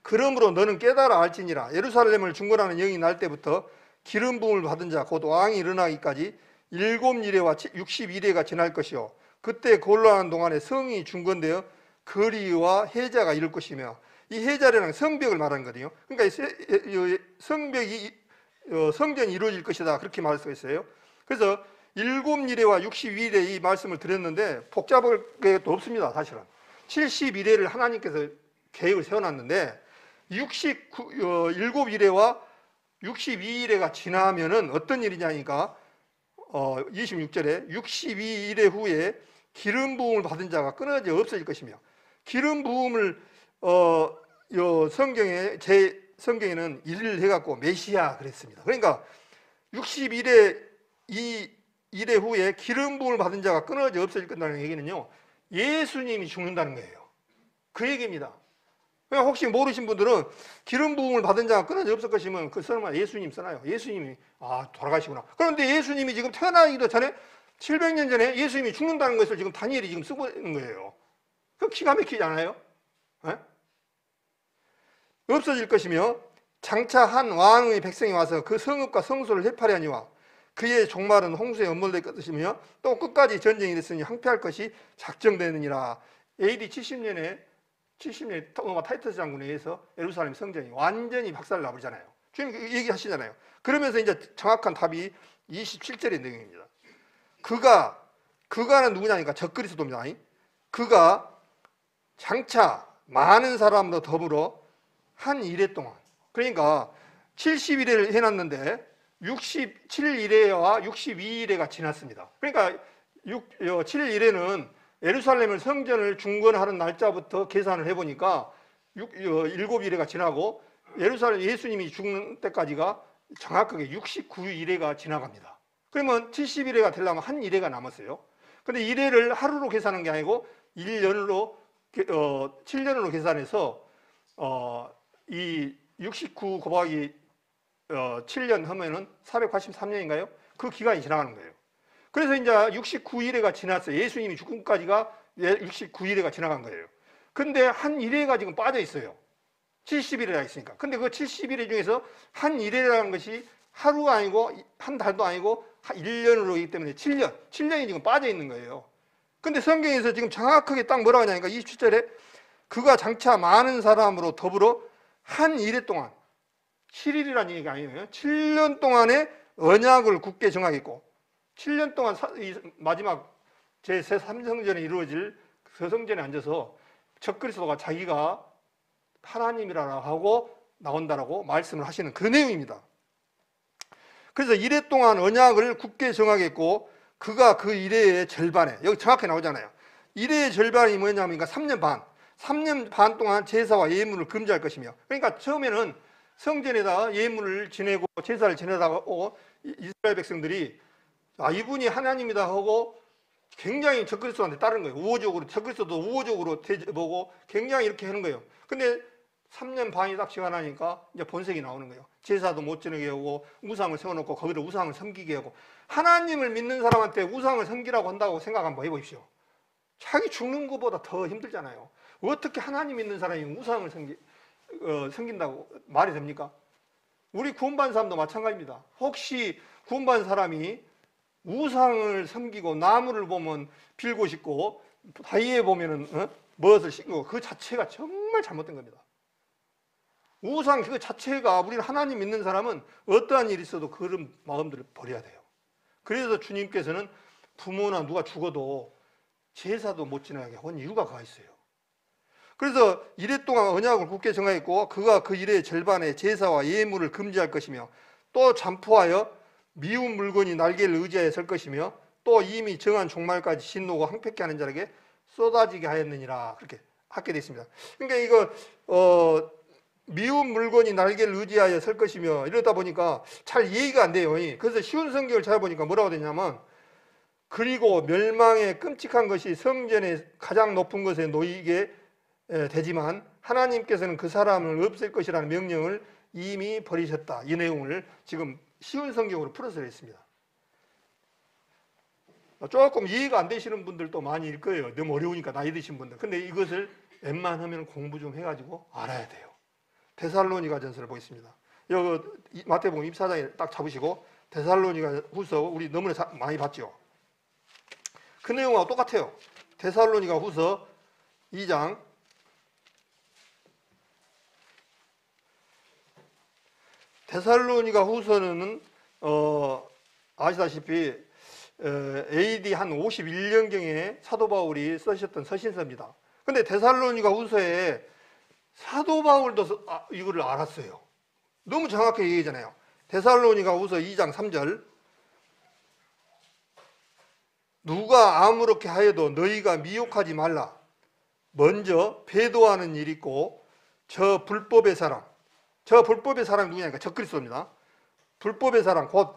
그러므로 너는 깨달아 알지니라. 예루살렘을 중건하는 영이 날 때부터 기름 부음을 받은 자 곧 왕이 일어나기까지 7이레와 60이레가 지날 것이요 그때 곤란한 동안에 성이 중건되어 거리와 해자가 이룰 것이며, 이 해자라는 성벽을 말하는 거거든요. 그러니까 성벽이 성전이 이루어질 것이다 그렇게 말할 수가 있어요. 그래서 7이레와 62이레 이 말씀을 드렸는데 복잡할 것도 없습니다. 사실은 70이레를 하나님께서 계획을 세워놨는데 7이레와 62이레가 지나면은 어떤 일이냐니까 26절에 62이레 후에 기름 부음을 받은 자가 끊어져 없어질 것이며, 기름 부음을 성경에는 일을 해갖고 메시아 그랬습니다. 그러니까 61회 이래 후에 기름 부음을 받은 자가 끊어져 없어질 것이라는 얘기는요, 예수님이 죽는다는 거예요. 그 얘기입니다. 그러니까 혹시 모르신 분들은 기름 부음을 받은 자가 끊어져 없을 것이면 그 설마 예수님 써놔요. 예수님이 돌아가시구나. 그런데 예수님이 지금 태어나기도 전에 700년 전에 예수님이 죽는다는 것을 지금 다니엘이 지금 쓰고 있는 거예요. 그 기가 막히지 않아요? 네? 없어질 것이며 장차 한 왕의 백성이 와서 그 성읍과 성소를 해파려니와 그의 종말은 홍수에 엄몰될 것이며 또 끝까지 전쟁이 됐으니 항폐할 것이 작정되느니라. AD 70년에 타이터스 장군에 의해서 예루살렘 성전이 완전히 박살 나버리잖아요. 주님 얘기하시잖아요. 그러면서 이제 정확한 답이 27절의 내용입니다. 그가는 누구냐니까 적그리스도입니다. 그가 장차 많은 사람으로 더불어 한 이래 동안, 그러니까 70일을 해놨는데 67일에와 62일에가 지났습니다. 그러니까 7일에는 예루살렘을 성전을 중건하는 날짜부터 계산을 해보니까 7일에가 지나고 예루살렘 예수님이 죽는 때까지가 정확하게 69일에가 지나갑니다. 그러면 70일에가 되려면 한 일회가 남았어요. 근데 일회를 하루로 계산한 게 아니고 1년으로 7년으로 계산해서 이 69 곱하기 7년 하면은 483년인가요? 그 기간이 지나가는 거예요. 그래서 이제 69일회가 지났어요. 예수님이 죽음까지가 69일회가 지나간 거예요. 근데 한 일회가 지금 빠져 있어요. 70일이라 있으니까. 근데 그 70일회 중에서 한 일회라는 것이 하루가 아니고 한 달도 아니고 1년으로 이기 때문에 7년이 지금 빠져 있는 거예요. 근데 성경에서 지금 정확하게 딱 뭐라고 하냐니까 27절에 그가 장차 많은 사람으로 더불어 한 일회 동안 7일이라는 얘기가 아니에요. 7년 동안의 언약을 굳게 정하겠고 7년 동안 마지막 제3성전에 이루어질 그 성전에 앉아서 적그리스도가 자기가 하나님이라고 하고 나온다라고 말씀을 하시는 그 내용입니다. 그래서 이래 동안 언약을 굳게 정하겠고 그가 그 이래의 절반에, 여기 정확히 나오잖아요. 이래의 절반이 뭐냐면 3년 반 동안 제사와 예물을 금지할 것이며, 그러니까 처음에는 성전에다 예물을 지내고 제사를 지내다가 이스라엘 백성들이 이분이 하나님이다 하고 굉장히 적그리스도한테 따르는 거예요. 적그리스도도 우호적으로 보고 굉장히 이렇게 하는 거예요. 근데 3년 반이 딱 지나니까 이제 본색이 나오는 거예요. 제사도 못 지내게 하고 우상을 세워놓고 거기다 우상을 섬기게 하고. 하나님을 믿는 사람한테 우상을 섬기라고 한다고 생각 한번 해보십시오. 자기 죽는 것보다 더 힘들잖아요. 어떻게 하나님 믿는 사람이 우상을 섬긴다고 말이 됩니까? 우리 구원받은 사람도 마찬가지입니다. 혹시 구원받은 사람이 우상을 섬기고 나무를 보면 빌고 싶고 바위에 보면은 무엇을 신고, 그 자체가 정말 잘못된 겁니다. 우상 그 자체가, 우리는 하나님 믿는 사람은 어떠한 일이 있어도 그런 마음들을 버려야 돼요. 그래서 주님께서는 부모나 누가 죽어도 제사도 못 지나게 한 이유가 가 있어요. 그래서 이래 동안 언약을 굳게 정하였고 그가 그 일의 절반에 제사와 예물을 금지할 것이며 또 잠포하여 미운 물건이 날개를 의지하여 설 것이며 또 이미 정한 종말까지 진노가 황폐케 하는 자에게 쏟아지게 하였느니라, 그렇게 하게 되어 있습니다. 그러니까 이거 미운 물건이 날개를 의지하여 설 것이며 이러다 보니까 잘 이해가 안 돼요. 그래서 쉬운 성경을 찾아보니까 뭐라고 되냐면, 그리고 멸망의 끔찍한 것이 성전의 가장 높은 것에 놓이게 되지만 하나님께서는 그 사람을 없앨 것이라는 명령을 이미 버리셨다. 이 내용을 지금 쉬운 성경으로 풀어서 했습니다. 조금 이해가 안 되시는 분들도 많이 일 거예요. 너무 어려우니까, 나이 드신 분들. 근데 이것을 웬만하면 공부 좀 해가지고 알아야 돼요. 데살로니가 전서를 보겠습니다. 여기 마태복음 24장에 딱 잡으시고 데살로니가 후서, 우리 너무나 많이 봤죠. 그 내용하고 똑같아요. 데살로니가 후서 2장 데살로니가 후서는 아시다시피 AD 한 51년경에 사도 바울이 쓰셨던 서신서입니다. 근데 데살로니가 후서에 사도 바울도 이거를 알았어요. 너무 정확하게 얘기하잖아요. 데살로니가 후서 2장 3절, 누가 아무렇게 하여도 너희가 미혹하지 말라. 먼저 배도하는 일이 있고 저 불법의 사람, 저 불법의 사람이 누구냐니까 적그리스도입니다. 불법의 사람 곧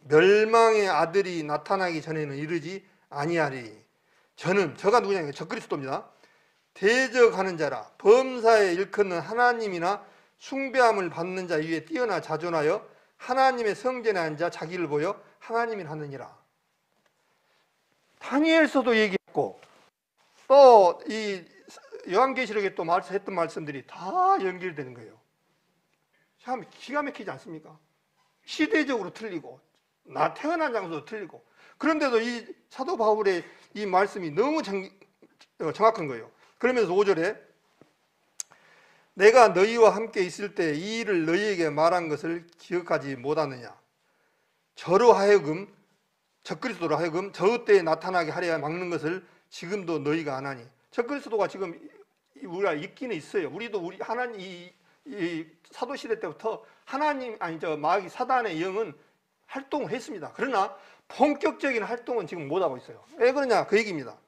멸망의 아들이 나타나기 전에는 이르지 아니하리. 저가 누구냐니까 적그리스도입니다. 대적하는 자라, 범사에 일컫는 하나님이나 숭배함을 받는 자 위에 뛰어나 자존하여 하나님의 성전에 앉아 자기를 보여 하나님을 하느니라. 다니엘서도 얘기했고 또 이 요한계시록에 또 했던 말씀들이 다 연결되는 거예요. 참 기가 막히지 않습니까? 시대적으로 틀리고 나 태어난 장소도 틀리고, 그런데도 이 사도 바울의 이 말씀이 너무 정확한 거예요. 그러면서 5절에 내가 너희와 함께 있을 때 이 일을 너희에게 말한 것을 기억하지 못하느냐. 저로 하여금, 적그리스도로 하여금 저 때에 나타나게 하려 막는 것을 지금도 너희가 안 하니. 적그리스도가 지금 우리가 있기는 있어요. 우리 하나님 이 사도시대 때부터 마귀 사단의 영은 활동을 했습니다. 그러나 본격적인 활동은 지금 못하고 있어요. 왜 그러냐 그 얘기입니다.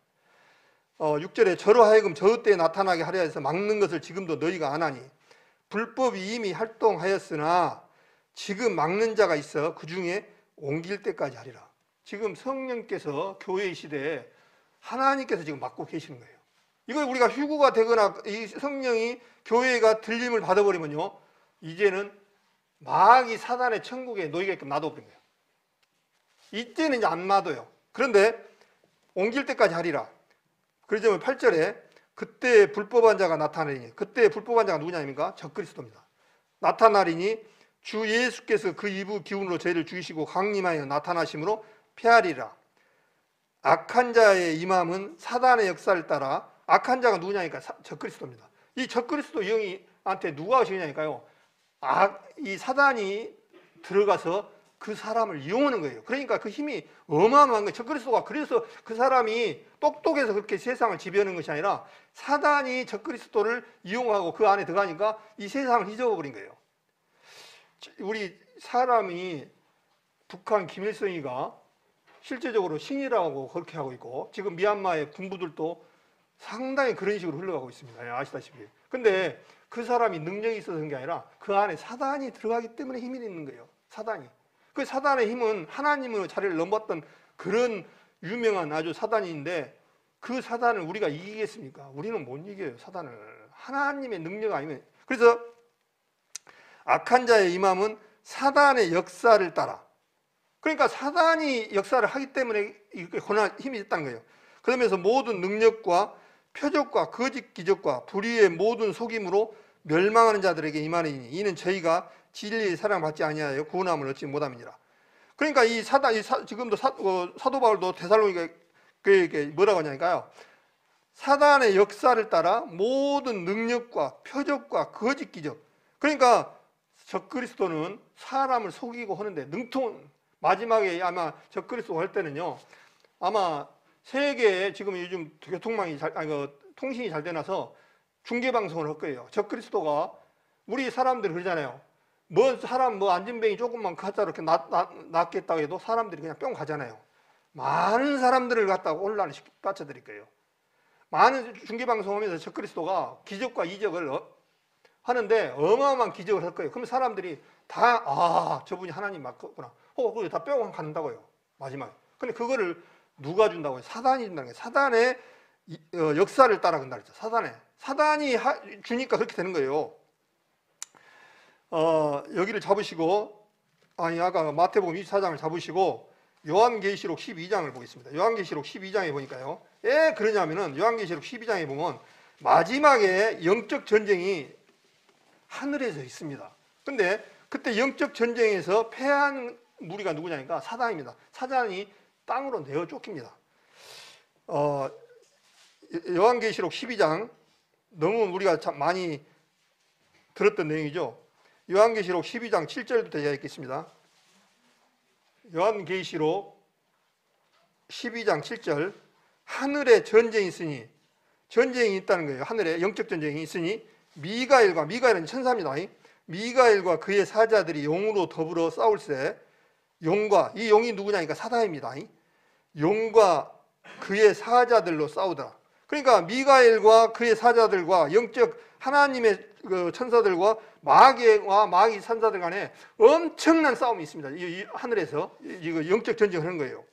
6절에 저로 하여금 저 때에 나타나게 하려 해서 막는 것을 지금도 너희가 안 하니 불법이 이미 활동하였으나 지금 막는 자가 있어 그 중에 옮길 때까지 하리라. 지금 성령께서 교회의 시대에 하나님께서 지금 막고 계시는 거예요. 이걸 우리가 휴구가 되거나 이 성령이 교회가 들림을 받아버리면요, 이제는 마귀 사단의 천국에 놓이게끔 놔둬버린 거예요. 이때는 이제 안 놔둬요. 그런데 옮길 때까지 하리라. 그러자 8절에 그때 불법한 자가 나타나리니, 그때 불법한 자가 누구냐입니까? 적그리스도입니다. 나타나리니 주 예수께서 그 이부 기운으로 저희를 죽이시고 강림하여 나타나심으로 패하리라. 악한 자의 임함은 사단의 역사를 따라, 악한 자가 누구냐니까 적그리스도입니다. 이 적그리스도 영이한테 누가 오시냐니까요, 이 사단이 들어가서 그 사람을 이용하는 거예요. 그러니까 그 힘이 어마어마한 거예요. 적그리스도가 그래서 그 사람이 똑똑해서 그렇게 세상을 지배하는 것이 아니라 사단이 적그리스도를 이용하고 그 안에 들어가니까 이 세상을 휘저어버린 거예요. 우리 사람이 북한 김일성이가 실제적으로 신이라고 그렇게 하고 있고 지금 미얀마의 군부들도 상당히 그런 식으로 흘러가고 있습니다. 아시다시피. 근데 그 사람이 능력이 있어서 그런 게 아니라 그 안에 사단이 들어가기 때문에 힘이 있는 거예요. 사단이. 그 사단의 힘은 하나님으로 자리를 넘었던 그런 유명한 아주 사단인데 그 사단을 우리가 이기겠습니까? 우리는 못 이겨요. 사단을. 하나님의 능력 아니면. 그래서 악한 자의 임함은 사단의 역사를 따라. 그러니까 사단이 역사를 하기 때문에 이렇게 고난 힘이 있다는 거예요. 그러면서 모든 능력과 표적과 거짓 기적과 불의의 모든 속임으로 멸망하는 자들에게 임하느니 이는 저희가 진리의 사랑받지 아니하여 구원함을 얻지 못함이니라. 그러니까 이 사단, 지금도 사도 바울도 데살로니가 그에게 뭐라고 하냐니까요. 사단의 역사를 따라 모든 능력과 표적과 거짓 기적. 그러니까 적그리스도는 사람을 속이고 하는데 마지막에 아마 적그리스도 할 때는요. 아마 세계에 지금 요즘 교통망이 통신이 잘 되나서 중계 방송을 할 거예요. 적그리스도가 우리 사람들이 그러잖아요. 사람 안전뱅이 조금만 갖다 이렇게 놨겠다고 해도 사람들이 그냥 뿅 가잖아요. 많은 사람들을 갖다가 혼란을 빠쳐드릴 거예요. 많은 중계 방송하면서 적그리스도가 기적과 이적을 하는데 어마어마한 기적을 할 거예요. 그럼 사람들이 다 저분이 하나님 맞구나. 그거 다 뿅 간다고요. 마지막에. 근데 그거를 누가 준다고요? 사단이 준다는 거예요. 사단의 역사를 따라간다 그랬죠. 사단이 주니까 그렇게 되는 거예요. 여기를 잡으시고 아까 마태복음 24장을 잡으시고 요한계시록 12장을 보겠습니다. 요한계시록 12장에 보니까요. 왜 그러냐면은 요한계시록 12장에 보면 마지막에 영적 전쟁이 하늘에서 있습니다. 근데 그때 영적 전쟁에서 패한 무리가 누구냐니까 사단입니다. 사단이 땅으로 내어 쫓깁니다. 요한계시록 12장 너무 우리가 참 많이 들었던 내용이죠. 요한계시록 12장 7절부터 제가 읽겠습니다. 요한계시록 12장 7절 하늘에 전쟁이 있으니 전쟁이 있다는 거예요. 하늘에 영적 전쟁이 있으니 미가엘은 천사입니다. 미가엘과 그의 사자들이 용으로 더불어 싸울세 이 용이 누구냐니까 사단입니다. 용과 그의 사자들로 싸우더라. 그러니까 미가엘과 그의 사자들과 영적 하나님의 천사들과 마귀 천사들 간에 엄청난 싸움이 있습니다. 이 하늘에서 이거 영적 전쟁을 하는 거예요.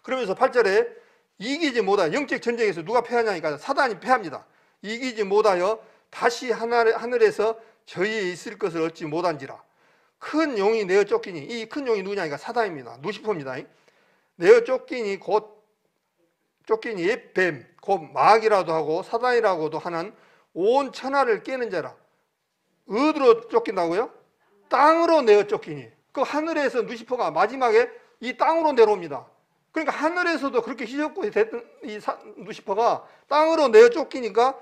그러면서 8절에 이기지 못하여 영적 전쟁에서 누가 패하냐니까 사단이 패합니다. 이기지 못하여 다시 하늘에서 저희에 있을 것을 얻지 못한지라. 큰 용이 내어 쫓기니 이 큰 용이 누구냐니까 사단입니다. 루시퍼입니다. 내어 쫓기니 뱀, 곧 마귀라도 하고 사단이라고도 하는 온 천하를 깨는 자라. 어디로 쫓긴다고요? 땅으로 내어 쫓기니. 그 하늘에서 루시퍼가 마지막에 이 땅으로 내려옵니다. 그러니까 하늘에서도 그렇게 희석고 됐던 이 루시퍼가 땅으로 내어 쫓기니까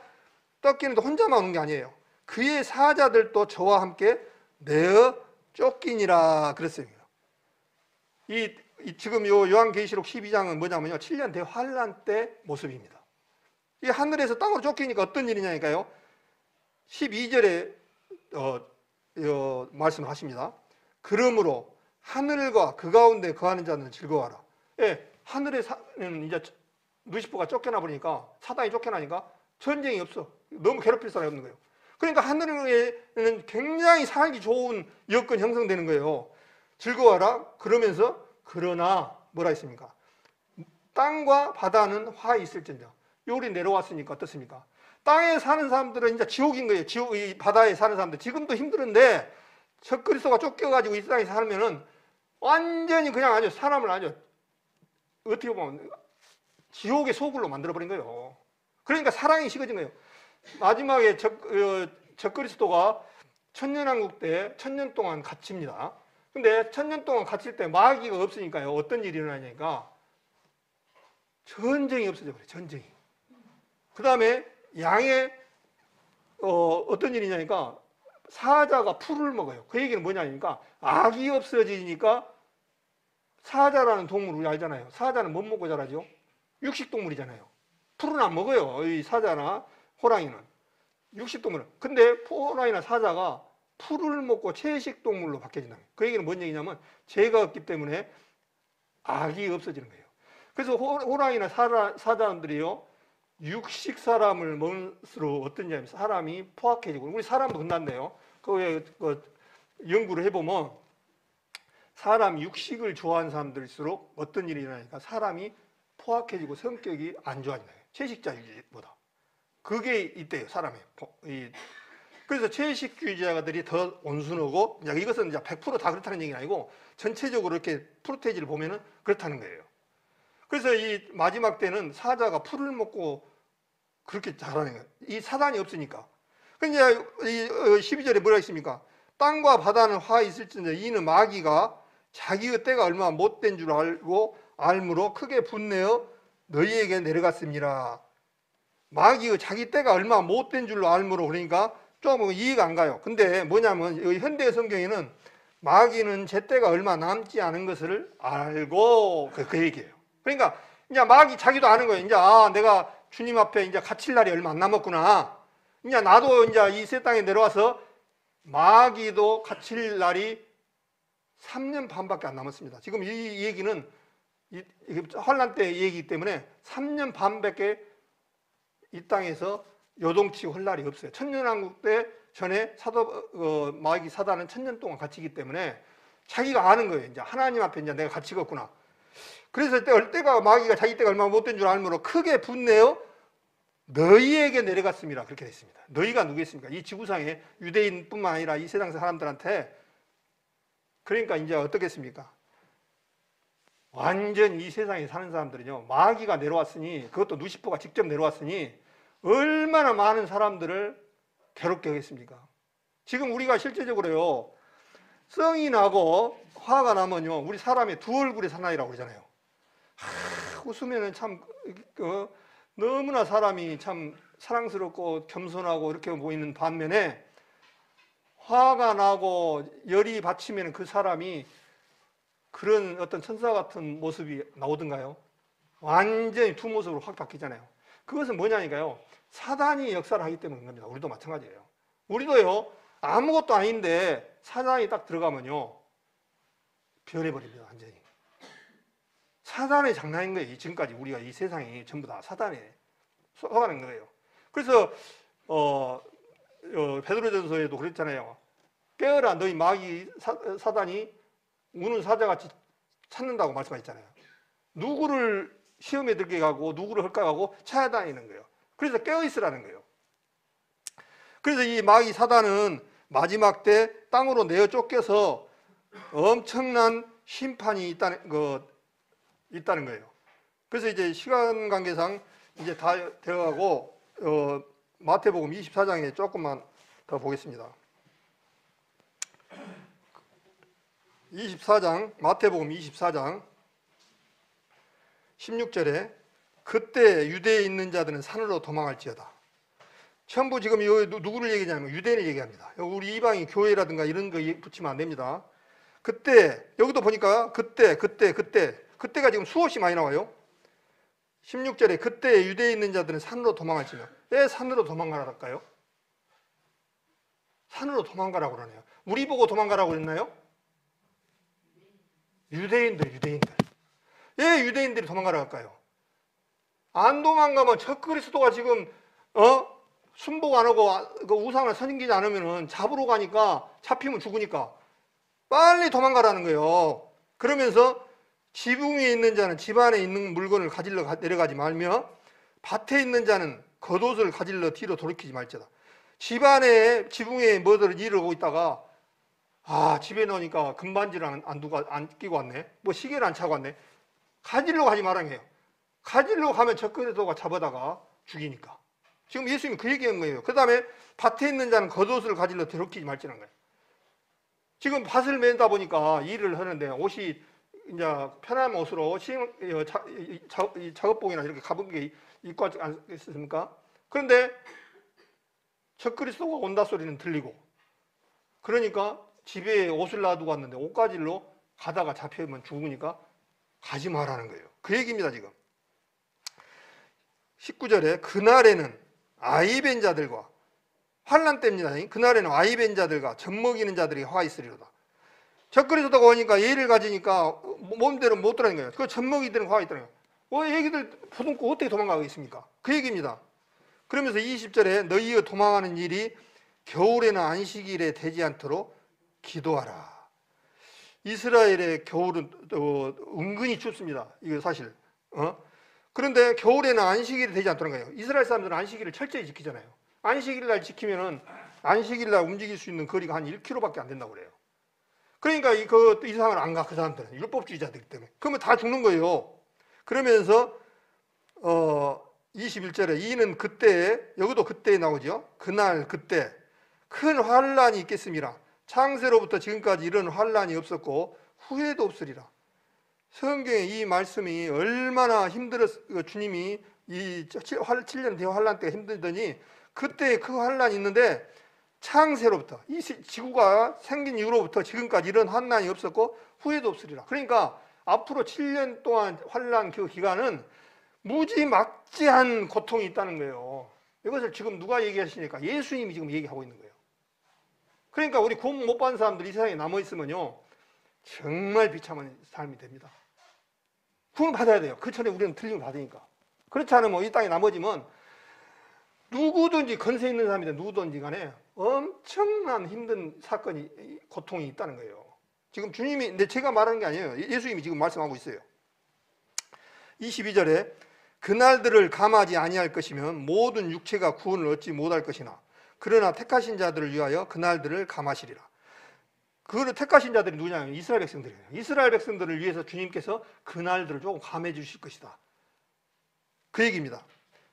쫓기는데 혼자만 오는 게 아니에요. 그의 사자들도 저와 함께 내어 쫓기니라 그랬어요. 지금 요한계시록 12장은 뭐냐면요. 7년 대환란 때 모습입니다. 이 하늘에서 땅으로 쫓기니까 어떤 일이냐니까요. 12절에 말씀을 하십니다. 그러므로 하늘과 그 가운데 거하는 자는 즐거워하라. 예, 하늘에는 이제 루시퍼가 쫓겨나 버리니까 사단이 쫓겨나니까 전쟁이 없어. 너무 괴롭힐 사람이 없는 거예요. 그러니까 하늘에는 굉장히 살기 좋은 여건 형성되는 거예요. 즐거워하라. 그러나 뭐라 했습니까? 땅과 바다는 화해 있을진저. 요리 내려왔으니까 어떻습니까? 땅에 사는 사람들은 이제 지옥인 거예요. 이 바다에 사는 사람들 지금도 힘들은데 적그리스도가 쫓겨가지고 이 땅에 살면은 완전히 그냥 사람을 어떻게 보면 지옥의 소굴로 만들어버린 거예요. 그러니까 사랑이 식어진 거예요. 마지막에 적그리스도가 천년왕국 때 1000년 동안 갇힙니다. 근데 1000년 동안 갇힐 때 마귀가 없으니까요. 어떤 일이 일어나냐니까 전쟁이 없어져 버려요. 전쟁이. 그 다음에 양의 어떤 일이냐니까 사자가 풀을 먹어요. 그 얘기는 뭐냐니까 악이 없어지니까 사자라는 동물 우리 알잖아요. 사자는 못 먹고 자라죠? 육식동물이잖아요. 풀은 안 먹어요. 이 사자나 호랑이는. 육식동물은. 근데 호랑이나 사자가 풀을 먹고 채식동물로 바뀌어진다. 그 얘기는 뭔 얘기냐면 죄가 없기 때문에 악이 없어지는 거예요. 그래서 호랑이나 사자들이요. 육식 사람을 먹을수록 어떤지 사람이 포악해지고 우리 사람도 끝났네요. 그 연구를 해보면 사람 육식을 좋아하는 사람들일수록 어떤 일이 일어나니까 사람이 포악해지고 성격이 안 좋아진다. 채식자보다. 그게 있대요. 사람의 그래서 채식주의자들이 더 온순하고, 이것은 이제 100%다 그렇다는 얘기는 아니고 전체적으로 이렇게 프로테이지를 보면은 그렇다는 거예요. 그래서 이 마지막 때는 사자가 풀을 먹고 그렇게 자라는 거예요. 이 사단이 없으니까. 그러니까 이 12절에 뭐라 했습니까? 땅과 바다는 화 있을진데 이는 마귀가 자기의 때가 얼마 못된 줄 알고 알므로 크게 분내어 너희에게 내려갔습니다. 마귀의 자기 때가 얼마 못된 줄로 알므로, 그러니까 좀 이해가 안 가요. 근데 뭐냐면 현대 성경에는 마귀는 제 때가 얼마 남지 않은 것을 알고 그 얘기예요. 그러니까 이제 마귀 자기도 아는 거예요. 이제 내가 주님 앞에 이제 갇힐 날이 얼마 안 남았구나. 이제 나도 이제 이 새 땅에 내려와서 마귀도 갇힐 날이 3년 반밖에 안 남았습니다. 지금 이 얘기는 환란 때 얘기이기 때문에 3년 반밖에 이 땅에서 요동치고 할 날이 없어요. 천년왕국 때 전에 마귀 사단은 1000년 동안 갇히기 때문에 자기가 아는 거예요. 이제 하나님 앞에 이제 내가 갇히겠구나. 그래서 때가 마귀가 자기 때가 얼마나 못된 줄 알므로 크게 분내어 너희에게 내려갔습니다. 그렇게 됐습니다. 너희가 누구겠습니까? 이 지구상에 유대인뿐만 아니라 이 세상 사람들한테. 그러니까 이제 어떻겠습니까? 완전 이 세상에 사는 사람들은요, 마귀가 내려왔으니, 그것도 루시퍼가 직접 내려왔으니 얼마나 많은 사람들을 괴롭게 하겠습니까? 지금 우리가 실제적으로요, 성이 나고 화가 나면요, 우리 사람의 두 얼굴의 사나이라고 그러잖아요. 웃으면은 참 너무나 사람이 참 사랑스럽고 겸손하고 이렇게 보이는 반면에, 화가 나고 열이 받치면 그 사람이 그런 어떤 천사 같은 모습이 나오던가요? 완전히 두 모습으로 확 바뀌잖아요. 그것은 뭐냐니까요, 사단이 역사를 하기 때문인 겁니다. 우리도 마찬가지예요. 우리도요, 아무것도 아닌데 사단이 딱 들어가면요, 변해버립니다. 완전히. 사단의 장난인 거예요. 지금까지 우리가 이 세상이 전부 다 사단에 속아가는 거예요. 그래서 베드로전서에도 그랬잖아요. 깨어라, 너희 마귀 사단이 우는 사자같이 찾는다고 말씀하셨잖아요. 누구를 시험에 들게 하고 누구를 헐까하고 찾아다니는 거예요. 그래서 깨어있으라는 거예요. 그래서 이 마귀 사단은 마지막 때 땅으로 내어 쫓겨서 엄청난 심판이 있다는 거예요. 그래서 이제 시간 관계상 이제 다 되어가고 마태복음 24장에 조금만 더 보겠습니다. 24장, 마태복음 24장 16절에 그때 유대에 있는 자들은 산으로 도망할지어다. 전부 지금 누구를 얘기하냐면 유대인을 얘기합니다. 우리 이방인 교회라든가 이런 거 붙이면 안 됩니다. 그때, 여기도 보니까 그때가 지금 수없이 많이 나와요. 16절에 그때 유대에 있는 자들은 산으로 도망할지며. 왜 산으로 도망가라 할까요? 산으로 도망가라고 그러네요. 우리 보고 도망가라고 그랬나요? 유대인들. 왜 유대인들이 도망가라 할까요? 안 도망가면 저 그리스도가 지금 순복 안 하고 그 우상을 섬기지 않으면 잡으러 가니까, 잡히면 죽으니까 빨리 도망가라는 거예요. 그러면서 지붕 위에 있는 자는 집 안에 있는 물건을 가지러 내려가지 말며 밭에 있는 자는 겉옷을 가지러 뒤로 돌이키지 말지어다. 지붕 위에 뭐들을 이러고 있다가 집에 넣으니까 금반지를 안 끼고 왔네, 뭐 시계를 안 차고 왔네, 가지러 가지 말라는 거예요. 가지러 가면 저 그리스도가 잡아다가 죽이니까. 지금 예수님이 그 얘기한 거예요. 그 다음에 밭에 있는 자는 겉옷을 가지러 뒤룩히지 말지라는 거예요. 지금 밭을 맨다 보니까 일을 하는데 옷이 이제 편한 옷으로 작업복이나 이렇게 가볍게 입고 왔지 않겠습니까? 그런데 저 그리스도가 온다 소리는 들리고, 그러니까 집에 옷을 놔두고 왔는데 옷가지로 가다가 잡히면 죽으니까 가지 말라는 거예요. 그 얘기입니다. 지금 19절에 그날에는 아이벤 자들과, 환란 때입니다. 그날에는 아이벤 자들과 젖먹이는 자들이 화 있으리로다. 젖그리스도가 오니까 예를 가지니까 몸대로 못 들어가는 거예요. 그 젖먹이들은 화가 있다는 거예요. 애기들 보듬고 어떻게 도망가겠습니까? 그 얘기입니다. 그러면서 20절에 너희의 도망하는 일이 겨울에는 안식일에 되지 않도록 기도하라. 이스라엘의 겨울은 은근히 춥습니다. 이거 사실. 그런데 겨울에는 안식일이 되지 않도록 거예요. 이스라엘 사람들은 안식일을 철저히 지키잖아요. 안식일 날 지키면은 안식일 날 움직일 수 있는 거리가 한 1km밖에 안 된다고 그래요. 그러니까 이 이상을 안 가, 그 사람들은. 율법주의자들이기 때문에. 그러면 다 죽는 거예요. 그러면서 21절에 이는 그때에, 여기도 그때에 나오죠. 그날 그때 큰 환란이 있겠습니다. 창세로부터 지금까지 이런 환란이 없었고 후회도 없으리라. 성경의 이 말씀이 얼마나 주님이 이 7년 대환 환란 때가 힘들더니 그때 그 환란이 있는데 창세로부터 이 지구가 생긴 이후로부터 지금까지 이런 환난이 없었고 후회도 없으리라. 그러니까 앞으로 7년 동안 환난 그 기간은 무지막지한 고통이 있다는 거예요. 이것을 지금 누가 얘기하시니까 예수님이 지금 얘기하고 있는 거예요. 그러니까 우리 구원 못 받은 사람들이 이 세상에 남아있으면요 정말 비참한 삶이 됩니다. 구원 받아야 돼요. 그 전에 우리는 틀림을 받으니까. 그렇지 않으면 이 땅에 남아지면 누구든지 건세 있는 사람이든 누구든지 간에 엄청난 힘든 사건이, 고통이 있다는 거예요. 지금 주님이, 근데 제가 말하는 게 아니에요. 예수님이 지금 말씀하고 있어요. 22절에 그날들을 감하지 아니할 것이면 모든 육체가 구원을 얻지 못할 것이나 그러나 택하신 자들을 위하여 그날들을 감하시리라. 그 택하신 자들이 누구냐면 이스라엘 백성들이에요. 이스라엘 백성들을 위해서 주님께서 그날들을 조금 감해 주실 것이다. 그 얘기입니다.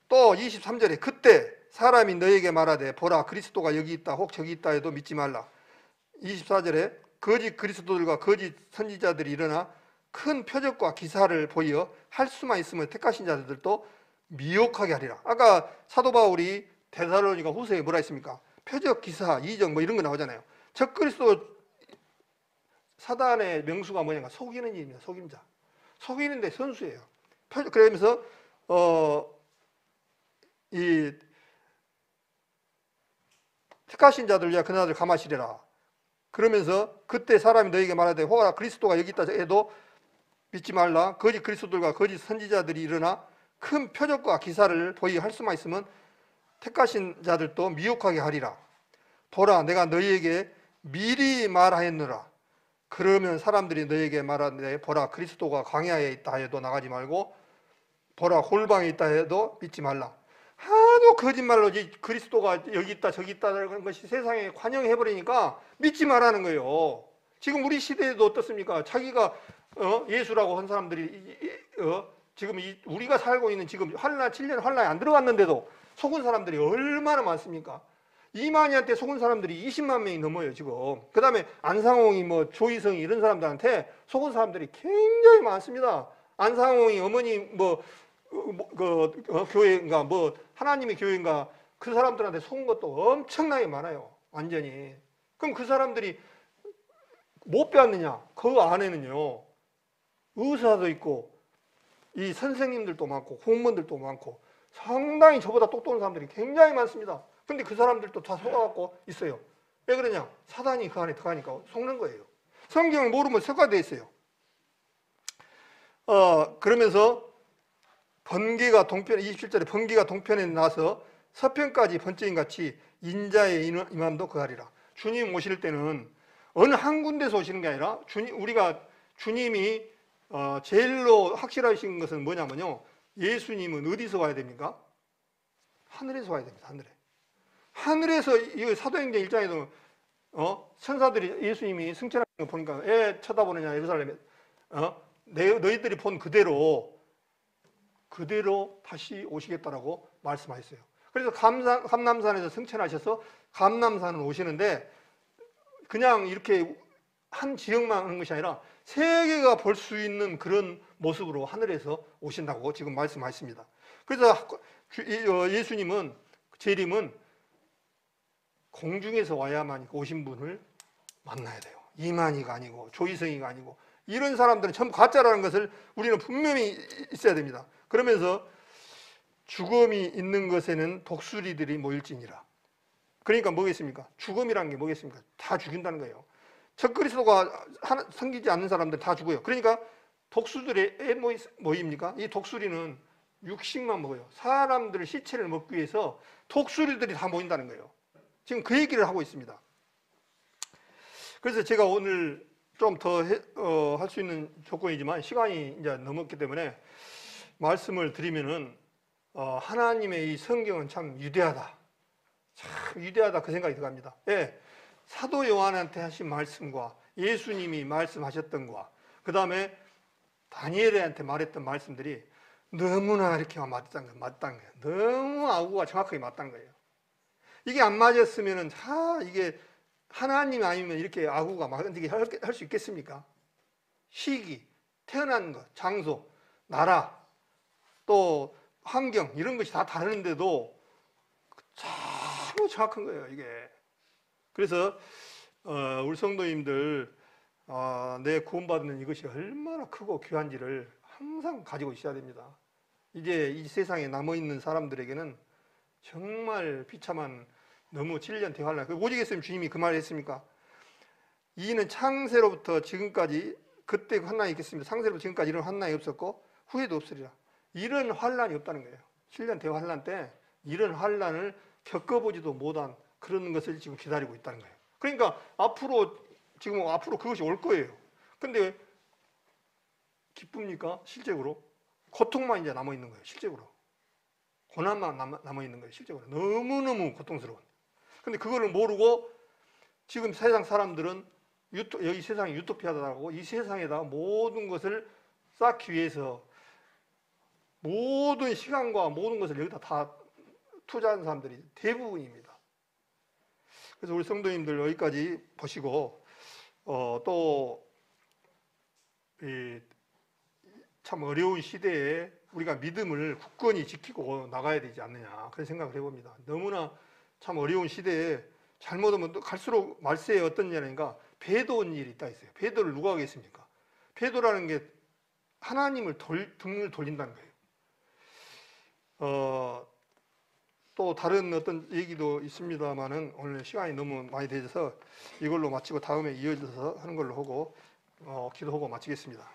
또 23절에 그때 사람이 너에게 말하되 보라 그리스도가 여기 있다 혹 저기 있다 해도 믿지 말라. 24절에 거짓 그리스도들과 거짓 선지자들이 일어나 큰 표적과 기사를 보여 할 수만 있으면 택하신 자들도 미혹하게 하리라. 아까 사도 바울이 데살로니가 후서에 뭐라 했습니까? 표적, 기사, 이적 뭐 이런 거 나오잖아요. 적 그리스도 사단의 명수가 뭐냐면 속이는 일입니다. 속임자. 속이는데 선수예요. 그러면서 이 택하신 자들 위하여 그날을 감하시리라. 그러면서 그때 사람이 너에게 말하되 혹여나 그리스도가 여기 있다 해도 믿지 말라. 거짓 그리스도들과 거짓 선지자들이 일어나 큰 표적과 기사를 보이게 할 수만 있으면 택하신 자들도 미혹하게 하리라. 보라 내가 너희에게 미리 말하였느라. 그러면 사람들이 너희에게 말하는데 보라 그리스도가 광야에 있다 해도 나가지 말고 보라 골방에 있다 해도 믿지 말라. 하도 거짓말로 그리스도가 여기 있다 저기 있다는 것이 세상에 관영해버리니까 믿지 말라는 거예요. 지금 우리 시대에도 어떻습니까? 자기가 예수라고 한 사람들이 지금 우리가 살고 있는 지금 환란 7년 환란이 안 들어갔는데도 속은 사람들이 얼마나 많습니까? 이만희한테 속은 사람들이 20만 명이 넘어요 지금. 그 다음에 안상홍이 뭐 조희성이 이런 사람들한테 속은 사람들이 굉장히 많습니다. 안상홍이 어머니 교회인가 뭐 하나님의 교회인가 그 사람들한테 속은 것도 엄청나게 많아요. 완전히. 그럼 그 사람들이 못 배웠느냐? 그 안에는요 의사도 있고 이 선생님들도 많고 공무원들도 많고 상당히 저보다 똑똑한 사람들이 굉장히 많습니다. 근데 그 사람들도 다 속아갖고 있어요. 왜 그러냐? 사단이 그 안에 들어가니까 속는 거예요. 성경을 모르면 속아돼 있어요. 그러면서 번개가 동편에 27절에 번개가 동편에 나서 서편까지 번쩍인 같이 인자의 임함도 그하리라. 주님 오실 때는 어느 한 군데서 오시는 게 아니라 주님이 제일로 확실하신 것은 뭐냐면요. 예수님은 어디서 와야 됩니까? 하늘에서 와야 됩니다. 하늘에서 이 사도행전 1장에도 천사들이 예수님이 승천하는 거 보니까 애 쳐다보느냐 예루살렘에 너희들이 본 그대로 다시 오시겠다라고 말씀하셨어요. 그래서 감남산에서 승천하셔서 감남산은 오시는데 그냥 이렇게 한 지역만 하는 것이 아니라 세계가 볼 수 있는 그런 모습으로 하늘에서 오신다고 지금 말씀하셨습니다. 그래서 예수님은 재림은 공중에서 와야만 오신 분을 만나야 돼요. 이만희가 아니고 조희성이가 아니고 이런 사람들은 전부 가짜라는 것을 우리는 분명히 있어야 됩니다. 그러면서 죽음이 있는 것에는 독수리들이 모일지니라. 그러니까 뭐겠습니까? 죽음이라는 게 뭐겠습니까? 다 죽인다는 거예요. 적 그리스도가 섬기지 않는 사람들 다 죽어요. 그러니까 독수들이 모입니까? 이 독수리는 육식만 먹어요. 사람들 시체를 먹기 위해서 독수리들이 다 모인다는 거예요. 지금 그 얘기를 하고 있습니다. 그래서 제가 오늘 좀 더 할 수 있는 조건이지만 시간이 이제 넘었기 때문에 말씀을 드리면은 하나님의 이 성경은 참 위대하다. 참 위대하다 그 생각이 들어갑니다. 예, 사도 요한한테 하신 말씀과 예수님이 말씀하셨던 그 다음에 다니엘한테 말했던 말씀들이 너무나 이렇게 맞다는 거예요. 너무 아구가 정확하게 맞다는 거예요. 이게 안 맞았으면은 이게 하나님 아니면 이렇게 아구가 맞게 할 수 있겠습니까? 시기, 태어난 것, 장소, 나라, 또 환경 이런 것이 다 다른데도 참 정확한 거예요, 이게. 그래서 우리 성도님들 내 구원받는 이것이 얼마나 크고 귀한지를 항상 가지고 있어야 됩니다. 이제 이 세상에 남아있는 사람들에게는 정말 비참한 너무 질년 대환란. 오직 예수님 주님이 그 말을 했습니까? 이는 창세로부터 지금까지 그때 환난이 있겠습니다. 창세로부터 지금까지 이런 환난이 없었고 후에도 없으리라. 이런 환난이 없다는 거예요. 7년 대환란 때 이런 환난을 겪어보지도 못한 그런 것을 지금 기다리고 있다는 거예요. 그러니까 앞으로 그것이 올 거예요. 근데 기쁩니까? 실제로 고통만 이제 남아 있는 거예요. 실제로 고난만 남아 있는 거예요. 실제로 너무너무 고통스러운. 근데 그거를 모르고 지금 세상 사람들은 여기 세상이 유토피아다라고 이 세상에다 모든 것을 쌓기 위해서 모든 시간과 모든 것을 여기다 다 투자하는 사람들이 대부분입니다. 그래서 우리 성도님들 여기까지 보시고 또 참 어려운 시대에 우리가 믿음을 굳건히 지키고 나가야 되지 않느냐 그런 생각을 해봅니다. 너무나 참 어려운 시대에 잘못하면 또 갈수록 말세에 어떤 일인가 배도한 일이 있다 했어요. 배도를 누가 하겠습니까? 배도라는 게 하나님을 등을 돌린다는 거예요. 또 다른 어떤 얘기도 있습니다만은 오늘 시간이 너무 많이 되어서 이걸로 마치고 다음에 이어져서 하는 걸로 하고 기도하고 마치겠습니다.